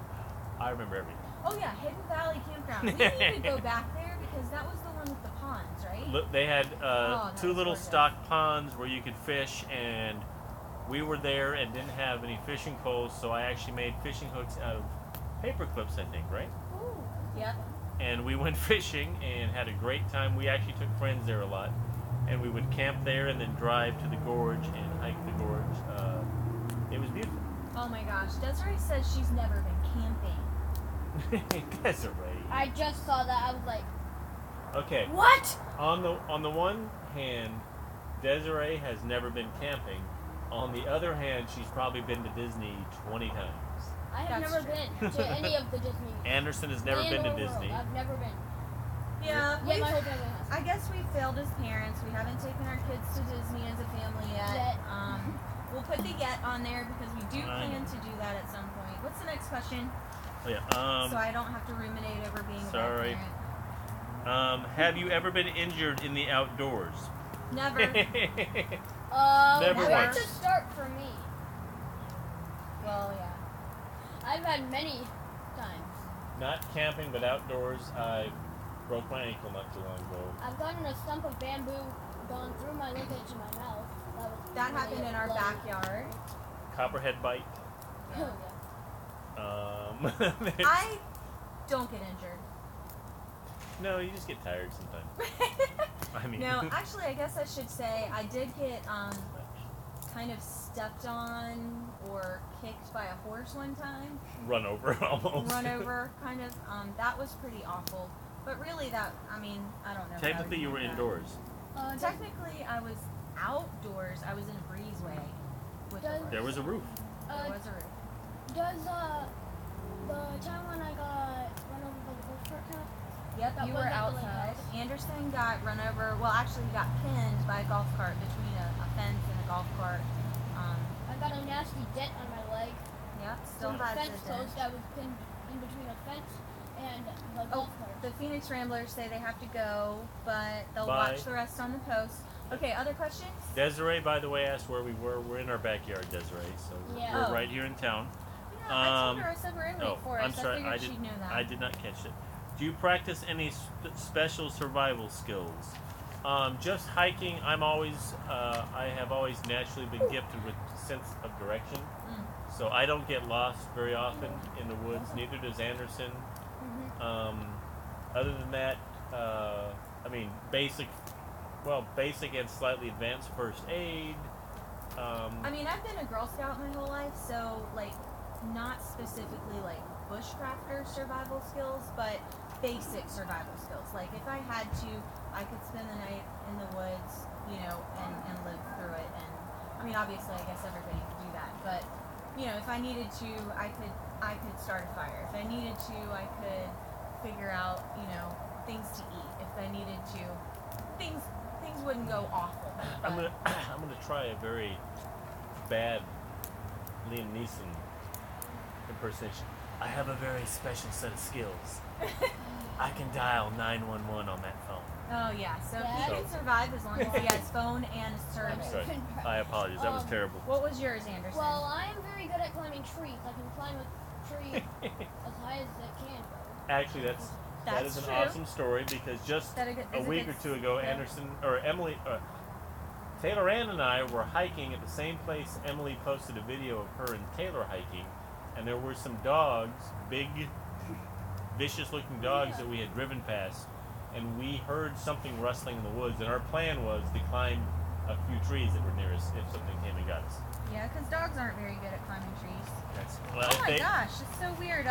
I remember everything.
Oh yeah, Hidden Valley Campground. We need to go back there because that was the one with the ponds, right?
Look, they had
that
two
was
little
gorgeous.
stock ponds where you could fish, and we were there and didn't have any fishing poles, so I actually made fishing hooks out of paper clips, I think, right?
Ooh.
Yep.
And we went fishing and had a great time. We actually took friends there a lot, and we would camp there and then drive to the gorge and hike the gorge. It was beautiful.
Oh my gosh, Desiree says she's never been camping.
Desiree.
I just saw that. I was like,
Okay.
What?
On the one hand, Desiree has never been camping. On the other hand, she's probably been to Disney 20 times.
I have
That's
never
true.
been to any of the Disney.
Anderson has never
land
been to
or world.
Disney.
I've never been.
Yeah,
Yeah, my whole family has.
I guess we failed as parents. We haven't taken our kids to Disney as a family yet.
Yet.
We'll put the yet on there because we do
I
plan
know.
to do that at some point. What's the next question?
Oh, yeah.
So I don't have to ruminate over being
sorry.
a bad parent.
Have you ever been injured in the outdoors?
Never.
Never
Where
once.
to start for me?
Well, yeah.
I've had many times.
Not camping, but outdoors. I broke my ankle not too long ago.
I've gotten a stump of bamboo gone through my lip into my mouth.
That
really
happened in our
bloody.
backyard.
Copperhead bite.
Oh, yeah.
I don't get injured.
No, you just get tired sometimes. I mean,
No, actually, I guess I should say I did get kind of stepped on or kicked by a horse one time.
run over almost.
Run over, kind of. That was pretty awful. But really, I don't know.
Technically, you were indoors.
Technically, I was outdoors. I was in a breezeway with the
Does-
horse.
There was a roof.
There was a roof.
Does the time when I got run over by the golf cart count?
Yep,
That
you
was
were
at the
outside.
lighthouse.
Anderson got run over. Well, actually, he got pinned by a golf cart between a fence and a golf cart.
I got a nasty dent on my leg.
Yep, still
From a
has
fence
a dent.
post that was pinned in between a fence and the
Oh,
golf cart.
the Phoenix Ramblers say they have to go, but they'll
Bye.
watch the rest on the post. Okay, other questions?
Desiree, by the way, asked where we were. We're in our backyard, Desiree. So
Yeah.
we're
Oh.
right here in town.
Yeah, I told her, I said we're in Wake
Oh,
Forest.
I'm sorry.
I figured
I
she'd know that.
I did not catch it. Do you practice any special survival skills? Just hiking. I have always naturally been gifted with sense of direction. So I don't get lost very often in the woods. Neither does Anderson. Other than that, I mean, basic and slightly advanced first aid.
I mean, I've been a Girl Scout my whole life, so, like, not specifically, like, bushcrafter survival skills, but basic survival skills. Like, if I had to, I could spend the night in the woods, you know, and live through it. And, I mean, obviously, I guess everybody could do that, but, you know, if I needed to, I could start a fire. If I needed to, I could figure out, you know, things to eat. If I needed to, things wouldn't go awful.
I'm
but-
gonna try a very bad Liam Neeson impersonation. I have a very special set of skills. I can dial 911 on that phone.
Oh yeah, so
Yeah.
he can survive as long as he has phone and
I'm
service.
sorry. I apologize. That was terrible.
What was yours, Anderson?
Well, I am very good at climbing trees. I can climb a tree as high as it can go.
Actually, that
That's
is an
true.
awesome story because just
That is
a week or
good-
two ago,
yeah.
Anderson or Emily, Taylor Ann and I were hiking at the same place. Emily posted a video of her and Taylor hiking, and there were some dogs, big, vicious-looking dogs that we had driven past, and we heard something rustling in the woods, and our plan was to climb a few trees that were near us if something came and got us.
Yeah, because dogs aren't very good at climbing trees.
Well,
Oh my gosh, it's so weird.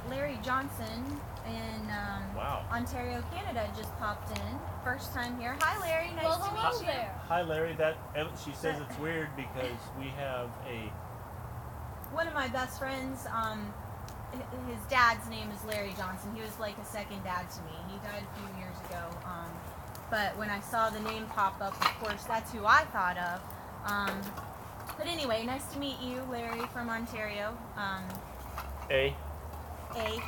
Larry Johnson in
Wow.
Ontario, Canada just popped in. First time here. Hi Larry, nice
Well,
to
hello
meet you.
there.
Hi, Larry. She says it's weird because we have a.
One of my best friends, his dad's name is Larry Johnson. He was like a second dad to me. He died a few years ago. But when I saw the name pop up, of course, that's who I thought of. But anyway, nice to meet you, Larry from Ontario.
A.
A.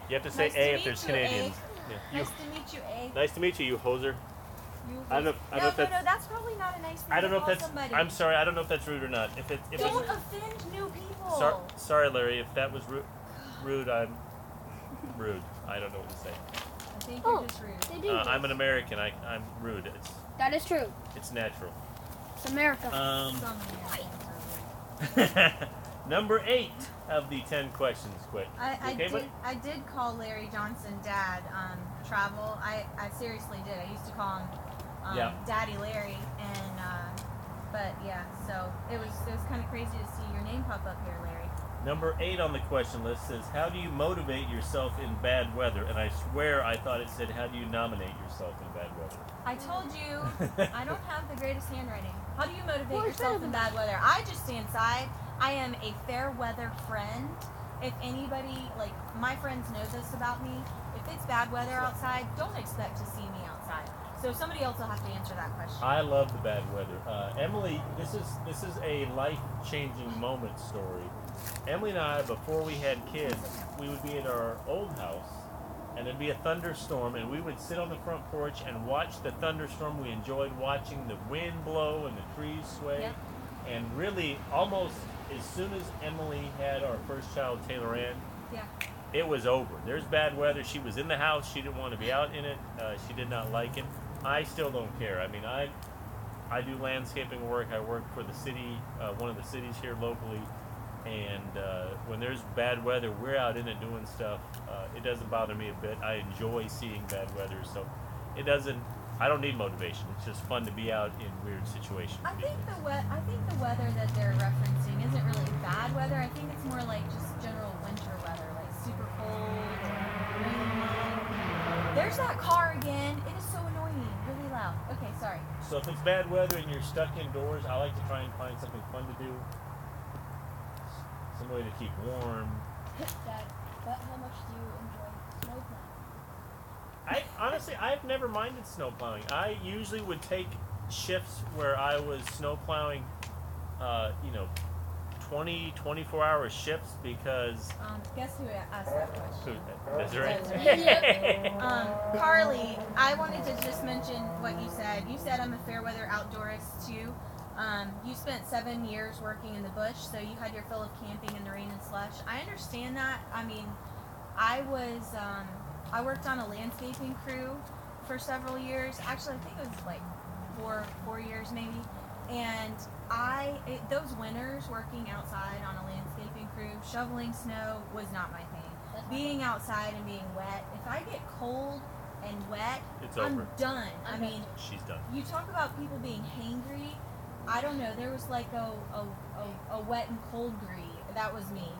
You have to say
Nice to
A if
meet
there's
you,
Canadians. Yeah.
Nice to meet you, A.
Nice to meet you, you hoser. I don't know if
No, that's probably not a nice thing
I don't know
to
if
call
that's.
somebody.
I'm sorry. I don't know if that's rude or not. If
Don't
it's.
offend new people.
Sorry, Larry. If that was rude, I'm rude. I don't know what to say.
I think you're just rude.
They do.
I'm an American. I'm rude.
That is true.
It's natural.
It's America.
Some Americans are rude.
Number 8 of the 10 questions. Quick.
I did call Larry Johnson Dad. Travel. I seriously did. I used to call him Daddy Larry, and but yeah. So it was kind of crazy to see your name pop up here, Larry.
Number 8 on the question list says, "How do you motivate yourself in bad weather?" And I swear I thought it said, "How do you nominate yourself in bad weather?"
I told you I don't have the greatest handwriting. How do you motivate yourself in bad weather? I just stay inside. I am a fair weather friend. If anybody, like my friends know this about me, if it's bad weather outside, don't expect to see me outside. So somebody else will have to answer that question.
I love the bad weather. Emily, this is a life-changing moment story. Emily and I, before we had kids, we would be at our old house, and there'd be a thunderstorm, and we would sit on the front porch and watch the thunderstorm. We enjoyed watching the wind blow and the trees sway.
Yep.
And really, almost as soon as Emily had our first child, Taylor Ann, it was over. There's bad weather. She was in the house. She didn't want to be out in it. She did not like it. I still don't care. I mean, I do landscaping work. I work for the city, one of the cities here locally. And when there's bad weather, we're out in it doing stuff. It doesn't bother me a bit. I enjoy seeing bad weather, so it doesn't. I don't need motivation. It's just fun to be out in weird situations.
I think the weather that they're referencing isn't really bad weather. I think it's more like just general winter weather, like super cold or rainy. There's that car again. It is so annoying, really loud. Okay, sorry.
So if it's bad weather and you're stuck indoors, I like to try and find something fun to do. Some way to keep warm.
Dad, but how much do you enjoy snow plowing?
Honestly, I've never minded snow plowing. I usually would take shifts where I was snow plowing, 20, 24-hour shifts because...
Guess who asked that question?
Desiree?
Carly, I wanted to just mention what you said. You said I'm a fair weather outdoorist too. You spent 7 years working in the bush, so you had your fill of camping in the rain and slush. I understand that. I mean, I worked on a landscaping crew for several years. Actually, I think it was like four years maybe. And those winters working outside on a landscaping crew, shoveling snow was not my thing. Being outside and being wet, if I get cold and wet, I'm done. I mean,
she's done.
You talk about people being hangry. I don't know. There was like a wet and cold gree. That was me.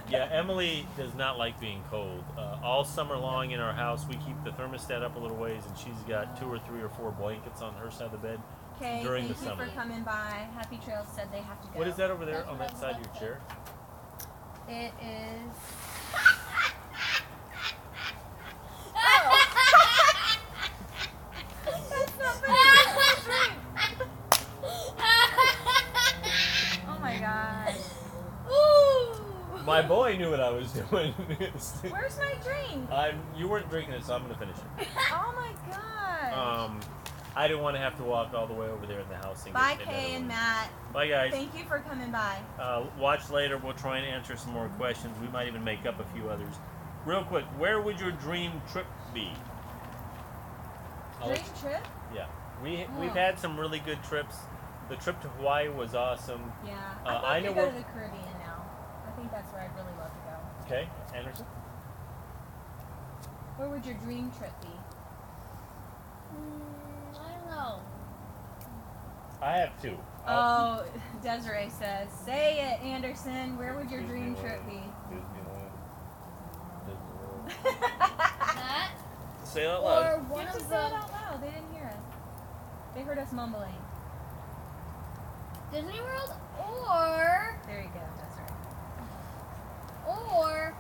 Yeah, Emily does not like being cold. All summer long in our house, we keep the thermostat up a little ways, and she's got 2 or 3 or 4 blankets on her side of the bed during the summer.
Thank you for coming by. Happy Trails said they have to go.
What is that over there on that side of your chair?
It is... That's not funny. Oh my gosh. Ooh.
My boy knew what I was doing.
Where's my drink?
You weren't drinking it, so I'm going to finish it.
Oh my gosh.
I didn't want to have to walk all the way over there in the house. And
Bye, Kay and Matt.
Bye, guys.
Thank you for coming by.
Watch later. We'll try and answer some more questions. We might even make up a few others. Real quick, where would your dream trip be?
Dream trip?
Yeah. We've had some really good trips. The trip to Hawaii was awesome.
Yeah. I'd love to go to the Caribbean now. I think that's where I'd really love to go.
Okay. Anderson?
Where would your dream trip be?
I don't know.
I have 2.
Oh, Desiree says, say it, Anderson. Where would your dream trip be?
That?
Say it out loud.
Or one
Just
of
say it
the
out loud. They didn't hear us. They heard us mumbling.
Disney World, or
There you go. That's right.
or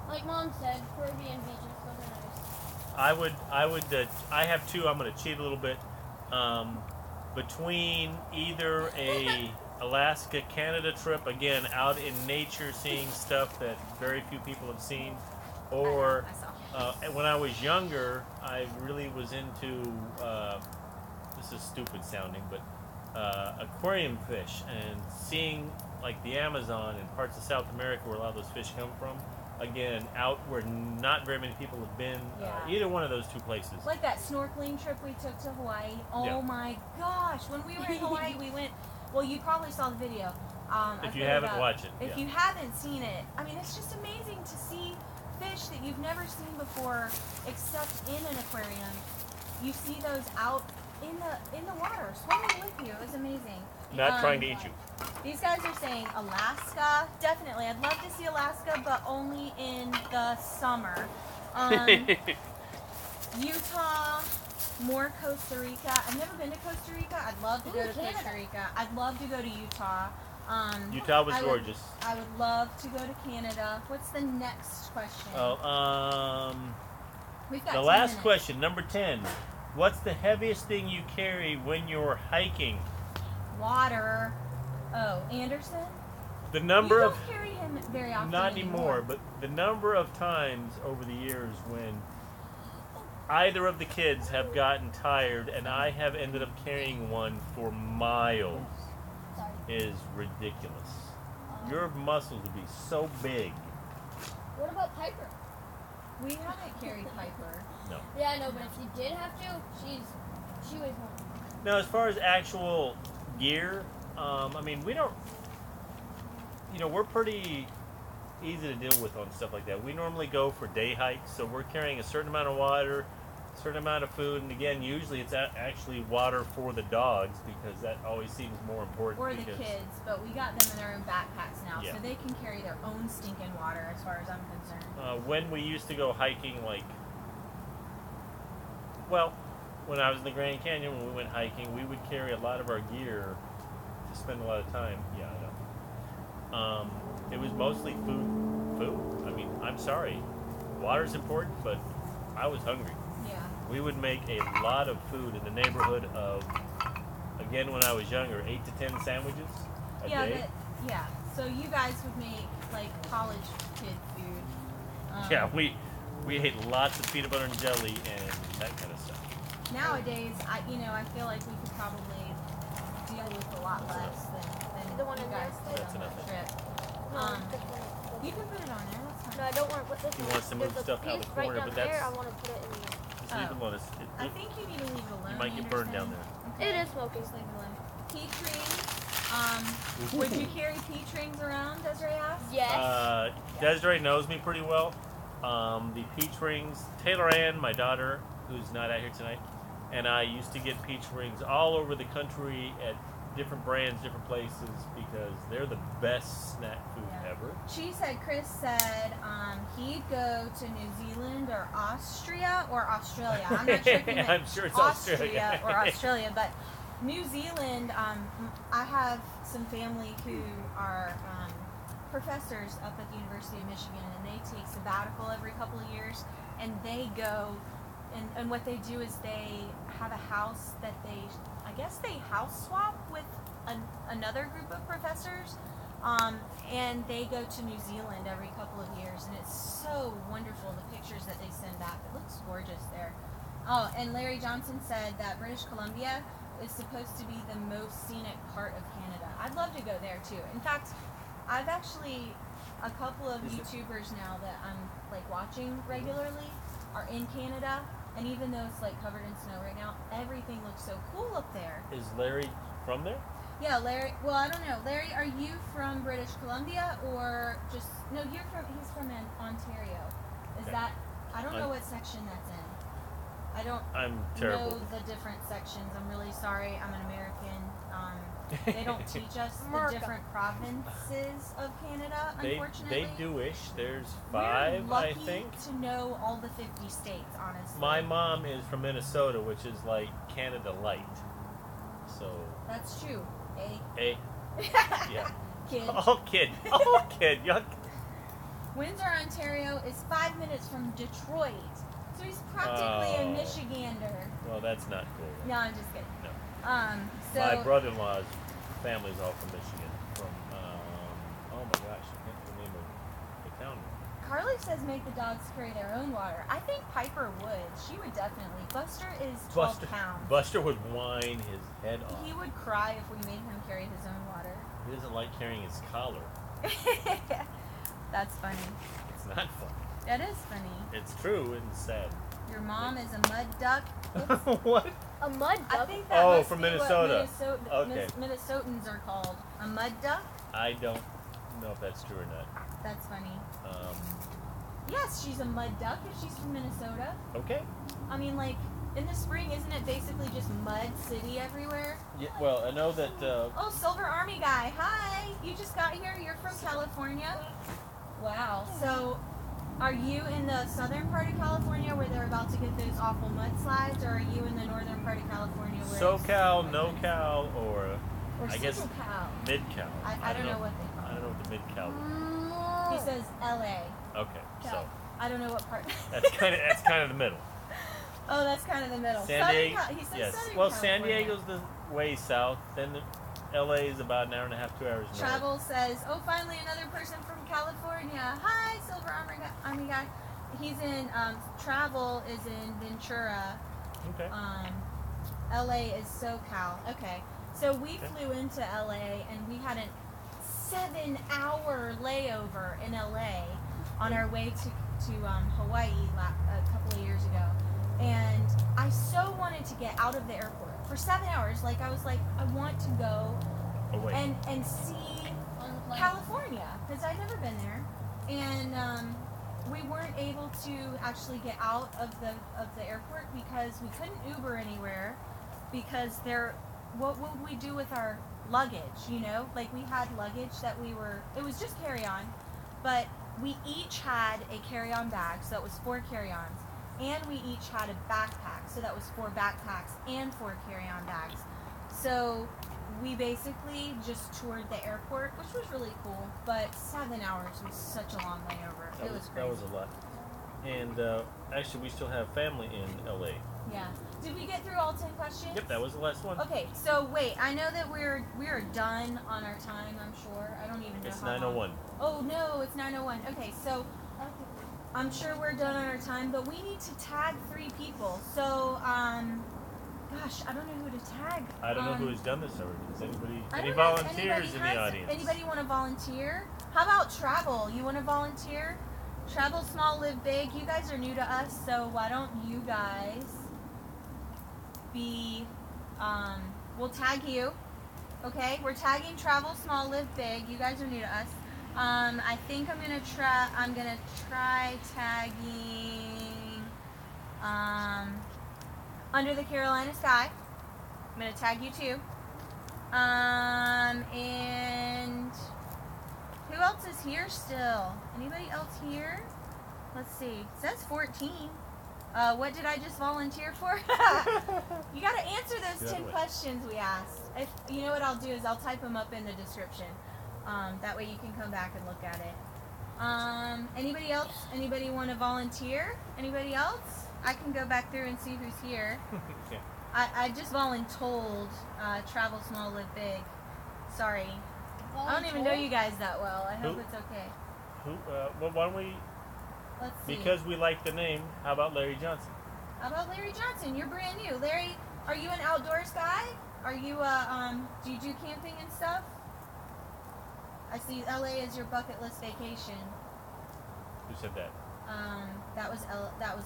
like Mom said, Caribbean beaches. Those are nice.
I would. I have 2. I'm going to cheat a little bit. Between either a Alaska, Canada trip, again out in nature, seeing stuff that very few people have seen, Or
I saw.
when I was younger, I really was into this is stupid sounding, but aquarium fish and seeing like the Amazon and parts of South America where a lot of those fish come from. Again, out where not very many people have been.
Yeah.
Either one of those two places.
Like that snorkeling trip we took to Hawaii. Oh
Yeah.
my gosh! When we were in Hawaii, we went. Well, you probably saw the video.
If you haven't, watch it.
If you haven't seen it, I mean, it's just amazing to see fish that you've never seen before, except in an aquarium. You see those out in the water, swimming with you. It was amazing.
Not trying to eat you.
These guys are saying Alaska. Definitely, I'd love to see Alaska, but only in the summer. Utah, more Costa Rica. I've never been to Costa Rica. I'd love to go to
Canada.
Costa Rica. I'd love to go to Utah.
Utah was gorgeous.
I would love to go to Canada. What's the next question? We've got
the
10
last
minutes.
question, number 10. What's the heaviest thing you carry when you're hiking?
Water. Oh, Anderson?
The number
you
of
don't carry him very often
not anymore, but the number of times over the years when either of the kids have gotten tired and I have ended up carrying one for miles
Sorry.
is ridiculous. Your muscles would be so big.
What about Piper?
We haven't carried Piper.
No.
Yeah, I know, but if you did have to, she weighs more.
Now, as far as actual gear, I mean, we don't. We're pretty easy to deal with on stuff like that. We normally go for day hikes, so we're carrying a certain amount of water, a certain amount of food, and again, usually it's actually water for the dogs because that always seems more important.
Or the kids, but we got them in their own backpacks now,
Yeah.
so they can carry their own stinking water as far as I'm concerned.
When we used to go hiking, when I was in the Grand Canyon, when we went hiking, we would carry a lot of our gear to spend a lot of time. Yeah, I know. It was mostly food. I mean, I'm sorry. Water's important, but I was hungry.
Yeah.
We would make a lot of food in the neighborhood of, again, when I was younger, 8 to 10 sandwiches a day.
Yeah. So you guys would make like college kid food.
Yeah, we ate lots of peanut butter and jelly and that kind of stuff.
Nowadays, I feel like we could probably deal with a lot less than
The one
you
in
guys
there?
did
That's
on
enough.
that trip. You can put it on there. That's
No,
fine.
I don't want to put this
He
in
wants to move
There's a
stuff out of
piece
the corner,
right down
but
there.
that's-
I want to put it in there.
Just leave it alone.
I think you need to leave it alone.
You might get burned down there.
It is smoking.
Just leave it alone. Peach rings. Would you carry peach rings around, Desiree asked?
Yes.
Desiree knows me pretty well. The peach rings, Taylor Ann, my daughter, who's not out here tonight, and I used to get peach rings all over the country at different brands, different places, because they're the best snack food ever.
Chris said he'd go to New Zealand or Austria or Australia. I'm not sure if he meant
I'm sure it's
Austria or Australia, but New Zealand, I have some family who are professors up at the University of Michigan, and they take sabbatical every couple of years, and they go, and what they do is they have a house that they house swap with another group of professors, and they go to New Zealand every couple of years, and it's so wonderful, the pictures that they send back. It looks gorgeous there. Oh, and Larry Johnson said that British Columbia is supposed to be the most scenic part of Canada. I'd love to go there too. In fact, I've actually, a couple of YouTubers now that I'm watching regularly are in Canada, and even though it's covered in snow right now, everything looks so cool up there.
Is Larry from there?
Yeah, Larry. Well, I don't know. Larry, are you from British Columbia or just no? He's from Ontario. Is that? I don't know what section that's in.
I'm terrible.
know the different sections. I'm really sorry. I'm an American. They don't teach us the different provinces of Canada, unfortunately.
They do-ish. There's
We're
5,
lucky
I think.
to know all the 50 states, honestly.
My mom is from Minnesota, which is like Canada light. So.
That's true.
Yeah.
Kid.
Oh, kid. Yuck.
Windsor, Ontario is 5 minutes from Detroit. So he's practically a Michigander.
Well, that's not cool.
No, I'm just kidding.
No.
So
My brother-in-law's family's all from Michigan. From, oh my gosh, I can't remember the name of the town.
Carly says make the dogs carry their own water. I think Piper would. She would definitely. Buster is 12 pounds.
Buster would whine his head off.
He would cry if we made him carry his own water.
He doesn't like carrying his collar.
That's funny.
It's not funny.
That is funny.
It's true and sad.
Your mom is a mud duck.
What?
A mud duck?
I think that must
from
be
Minnesota.
What
Okay.
Minnesotans are called. A mud duck?
I don't know if that's true or not.
That's funny. Yes, she's a mud duck if she's from Minnesota.
Okay.
I mean, like, in the spring, isn't it basically just mud city everywhere?
Yeah, well, I know that.
Oh, Silver Army guy. Hi. You just got here. You're from California. Wow. So, are you in the southern part of California where they're about to get those awful mudslides, or are you in the northern part of California where
SoCal, NoCal, or I guess
Cal?
Mid-Cal.
I don't know what they call
I don't know what the Mid-Cal is.
He says LA.
Okay, so
I don't know what part.
that's kind of the middle.
Oh, that's kind of the middle.
San Diego.
He says
Yes.
Southern
Well,
California.
San Diego's the way south. Then LA is about an hour and a half, 2 hours north.
Travel says, oh, finally another person from California. Hi, Silver Army guy. He's in, Travel is in Ventura.
Okay.
LA is SoCal. Okay. So we flew into LA and we had a 7-hour layover in LA on our way to Hawaii a couple of years ago. And I so wanted to get out of the airport for 7 hours. Like, I was like, I want to go and see California because I'd never been there. And we weren't able to actually get out of the airport because we couldn't Uber anywhere because what would we do with our luggage, you know? Like, we had luggage that it was just carry-on, but we each had a carry-on bag, so that was 4 carry-ons, and we each had a backpack, so that was 4 backpacks and 4 carry-on bags. So we basically just toured the airport, which was really cool, but 7 hours was such a long layover. It was crazy.
That was a lot. And actually, we still have family in LA.
Yeah. Did we get through all 10 questions?
Yep, that was the last one.
Okay, so wait, I know that we're done on our time, I'm sure. I don't even know
It's
how
9:01.
long. Oh no, it's 9:01. Okay, so I'm sure we're done on our time, but we need to tag 3 people. So, gosh, I don't know who to tag.
I don't know who's done this already. Is anybody? Any
Anybody
volunteers in the audience?
Anybody want to volunteer? How about Travel? You want to volunteer? Travel Small, Live Big. You guys are new to us, so why don't you guys be, we'll tag you, okay? We're tagging Travel Small, Live Big. You guys are new to us. I think I'm gonna try tagging, Under the Carolina Sky. I'm gonna tag you too. And who else is here still? Anybody else here? Let's see. It says 14. What did I just volunteer for? You got to answer those 10 questions we asked. You know what I'll do is I'll type them up in the description. That way you can come back and look at it. Anybody else? Anybody want to volunteer? Anybody else? I can go back through and see who's here.
Okay.
I just voluntold Travel Small, Live Big. Sorry. I don't even know you guys that well. I hope it's okay.
Well, why don't we?
Let's see.
Because we like the name. How about Larry Johnson?
How about Larry Johnson? You're brand new. Larry, are you an outdoors guy? Are you do you do camping and stuff? I see LA is your bucket list vacation.
Who said that?
That was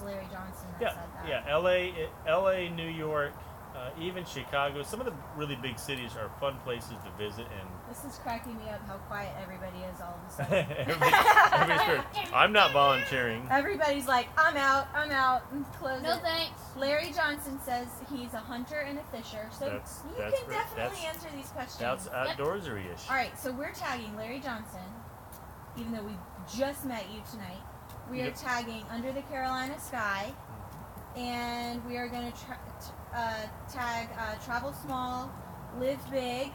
Larry Johnson that
Yeah,
said that.
yeah. LA, New York, even Chicago. Some of the really big cities are fun places to visit, and
This is cracking me up how quiet everybody is all of a sudden.
everybody's sure. I'm not volunteering.
Everybody's like, I'm out, close
No
it.
thanks.
Larry Johnson says he's a hunter and a fisher, so
That's
you
great.
can definitely answer these questions.
That's outdoorsy-ish.
All right, so we're tagging Larry Johnson, even though we just met you tonight. We are tagging Under the Carolina Sky, and we are going to tag Travel Small, Live Big,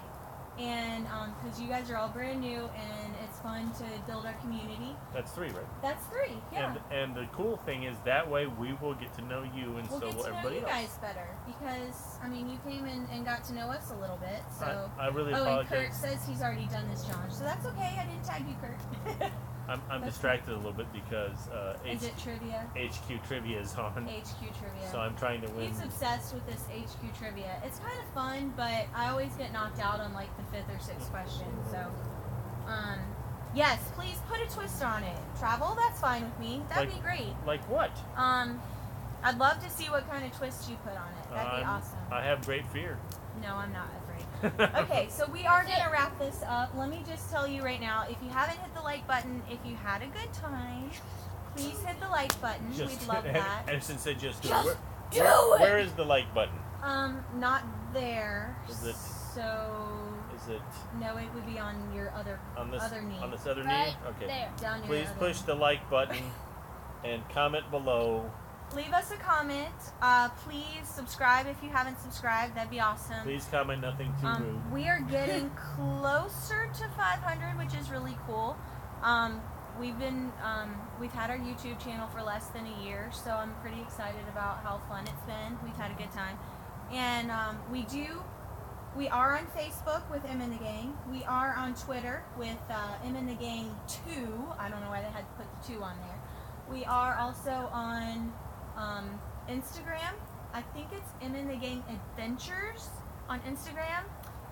and because you guys are all brand new and it's fun to build our community.
That's 3, right?
That's 3, yeah.
And the cool thing is that way we will get to know you, and
we'll
so
get
will
to know
everybody
you
else.
guys better because I mean you came in and got to know us a little bit. So
I really
and
apologize.
Kurt says he's already done this challenge, so that's okay. I didn't tag you, Kurt.
I'm distracted a little bit because
Is it trivia?
HQ Trivia is on.
HQ Trivia.
So I'm trying to win.
He's obsessed with this HQ Trivia. It's kind of fun, but I always get knocked out on like the 5th or 6th question. So, yes, please put a twist on it. Travel, that's fine with me. That'd be great.
Like what?
I'd love to see what kind of twist you put on it. That'd be awesome.
I have great fear.
No, I'm not afraid. Okay, so we are going to wrap this up. Let me just tell you right now, if you haven't hit the like button, if you had a good time, please hit the like button. We'd love that.
Edison said just do
Just
it.
do it!
Where is the like button?
Not there.
Is it?
So...
Is it?
No, it would be on your other knee.
On this other
Right
knee? Okay.
there.
Down your
Please
other
push
knee.
the like button and comment below.
Leave us a comment. Please subscribe if you haven't subscribed. That'd be awesome.
Please comment nothing too rude.
We are getting closer to 500, which is really cool. We've had our YouTube channel for less than a year, so I'm pretty excited about how fun it's been. We've had a good time, and we are on Facebook with M and the Gang. We are on Twitter with M and the Gang 2. I don't know why they had to put the 2 on there. We are also on Instagram. I think it's M and the Gang Adventures on Instagram,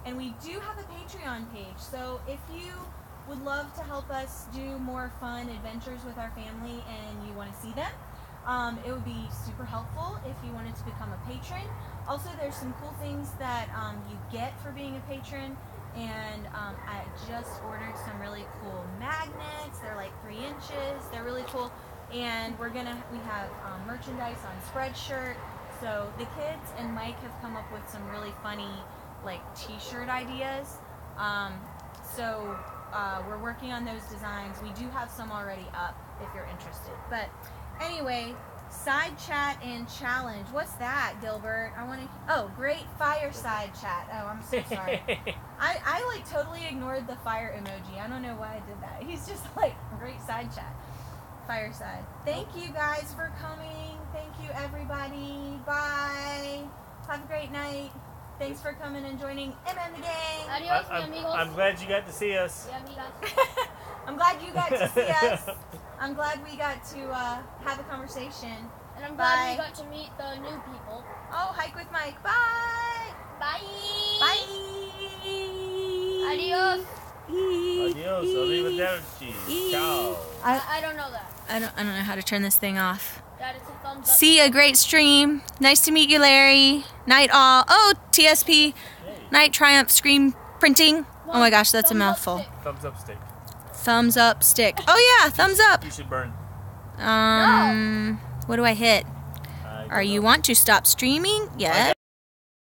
and we do have a Patreon page. So if you would love to help us do more fun adventures with our family and you want to see them, it would be super helpful if you wanted to become a patron. Also, there's some cool things that you get for being a patron, and I just ordered some really cool magnets. They're like 3 inches. They're really cool. And we have merchandise on Spreadshirt. So the kids and Mike have come up with some really funny like t-shirt ideas. So we're working on those designs. We do have some already up if you're interested. But anyway, side chat and challenge. What's that, Gilbert? Great fireside chat. Oh, I'm so sorry. I like totally ignored the fire emoji. I don't know why I did that. He's just like, great side chat. Fireside. Thank you guys for coming. Thank you everybody. Bye. Have a great night. Thanks for coming and joining M and the Gang.
Adios, mi amigos.
I'm glad you got to see us.
Yeah, amigas.
I'm glad you got to see us. I'm glad we got to have a conversation.
And I'm glad we got to meet the new people.
Oh, hike with Mike. Bye.
Bye.
Bye.
Adios.
Adios. Arrivederci. Ciao.
I don't know that.
I don't know how to turn this thing off.
That is a thumbs up.
See ya, great stream. Nice to meet you, Larry. Night all. Oh, TSP. Night Triumph screen printing. Oh my gosh, that's a mouthful.
Thumbs up stick.
Thumbs up stick. Oh yeah, thumbs up.
You should burn.
What do I hit? Or you want to stop streaming? Yes.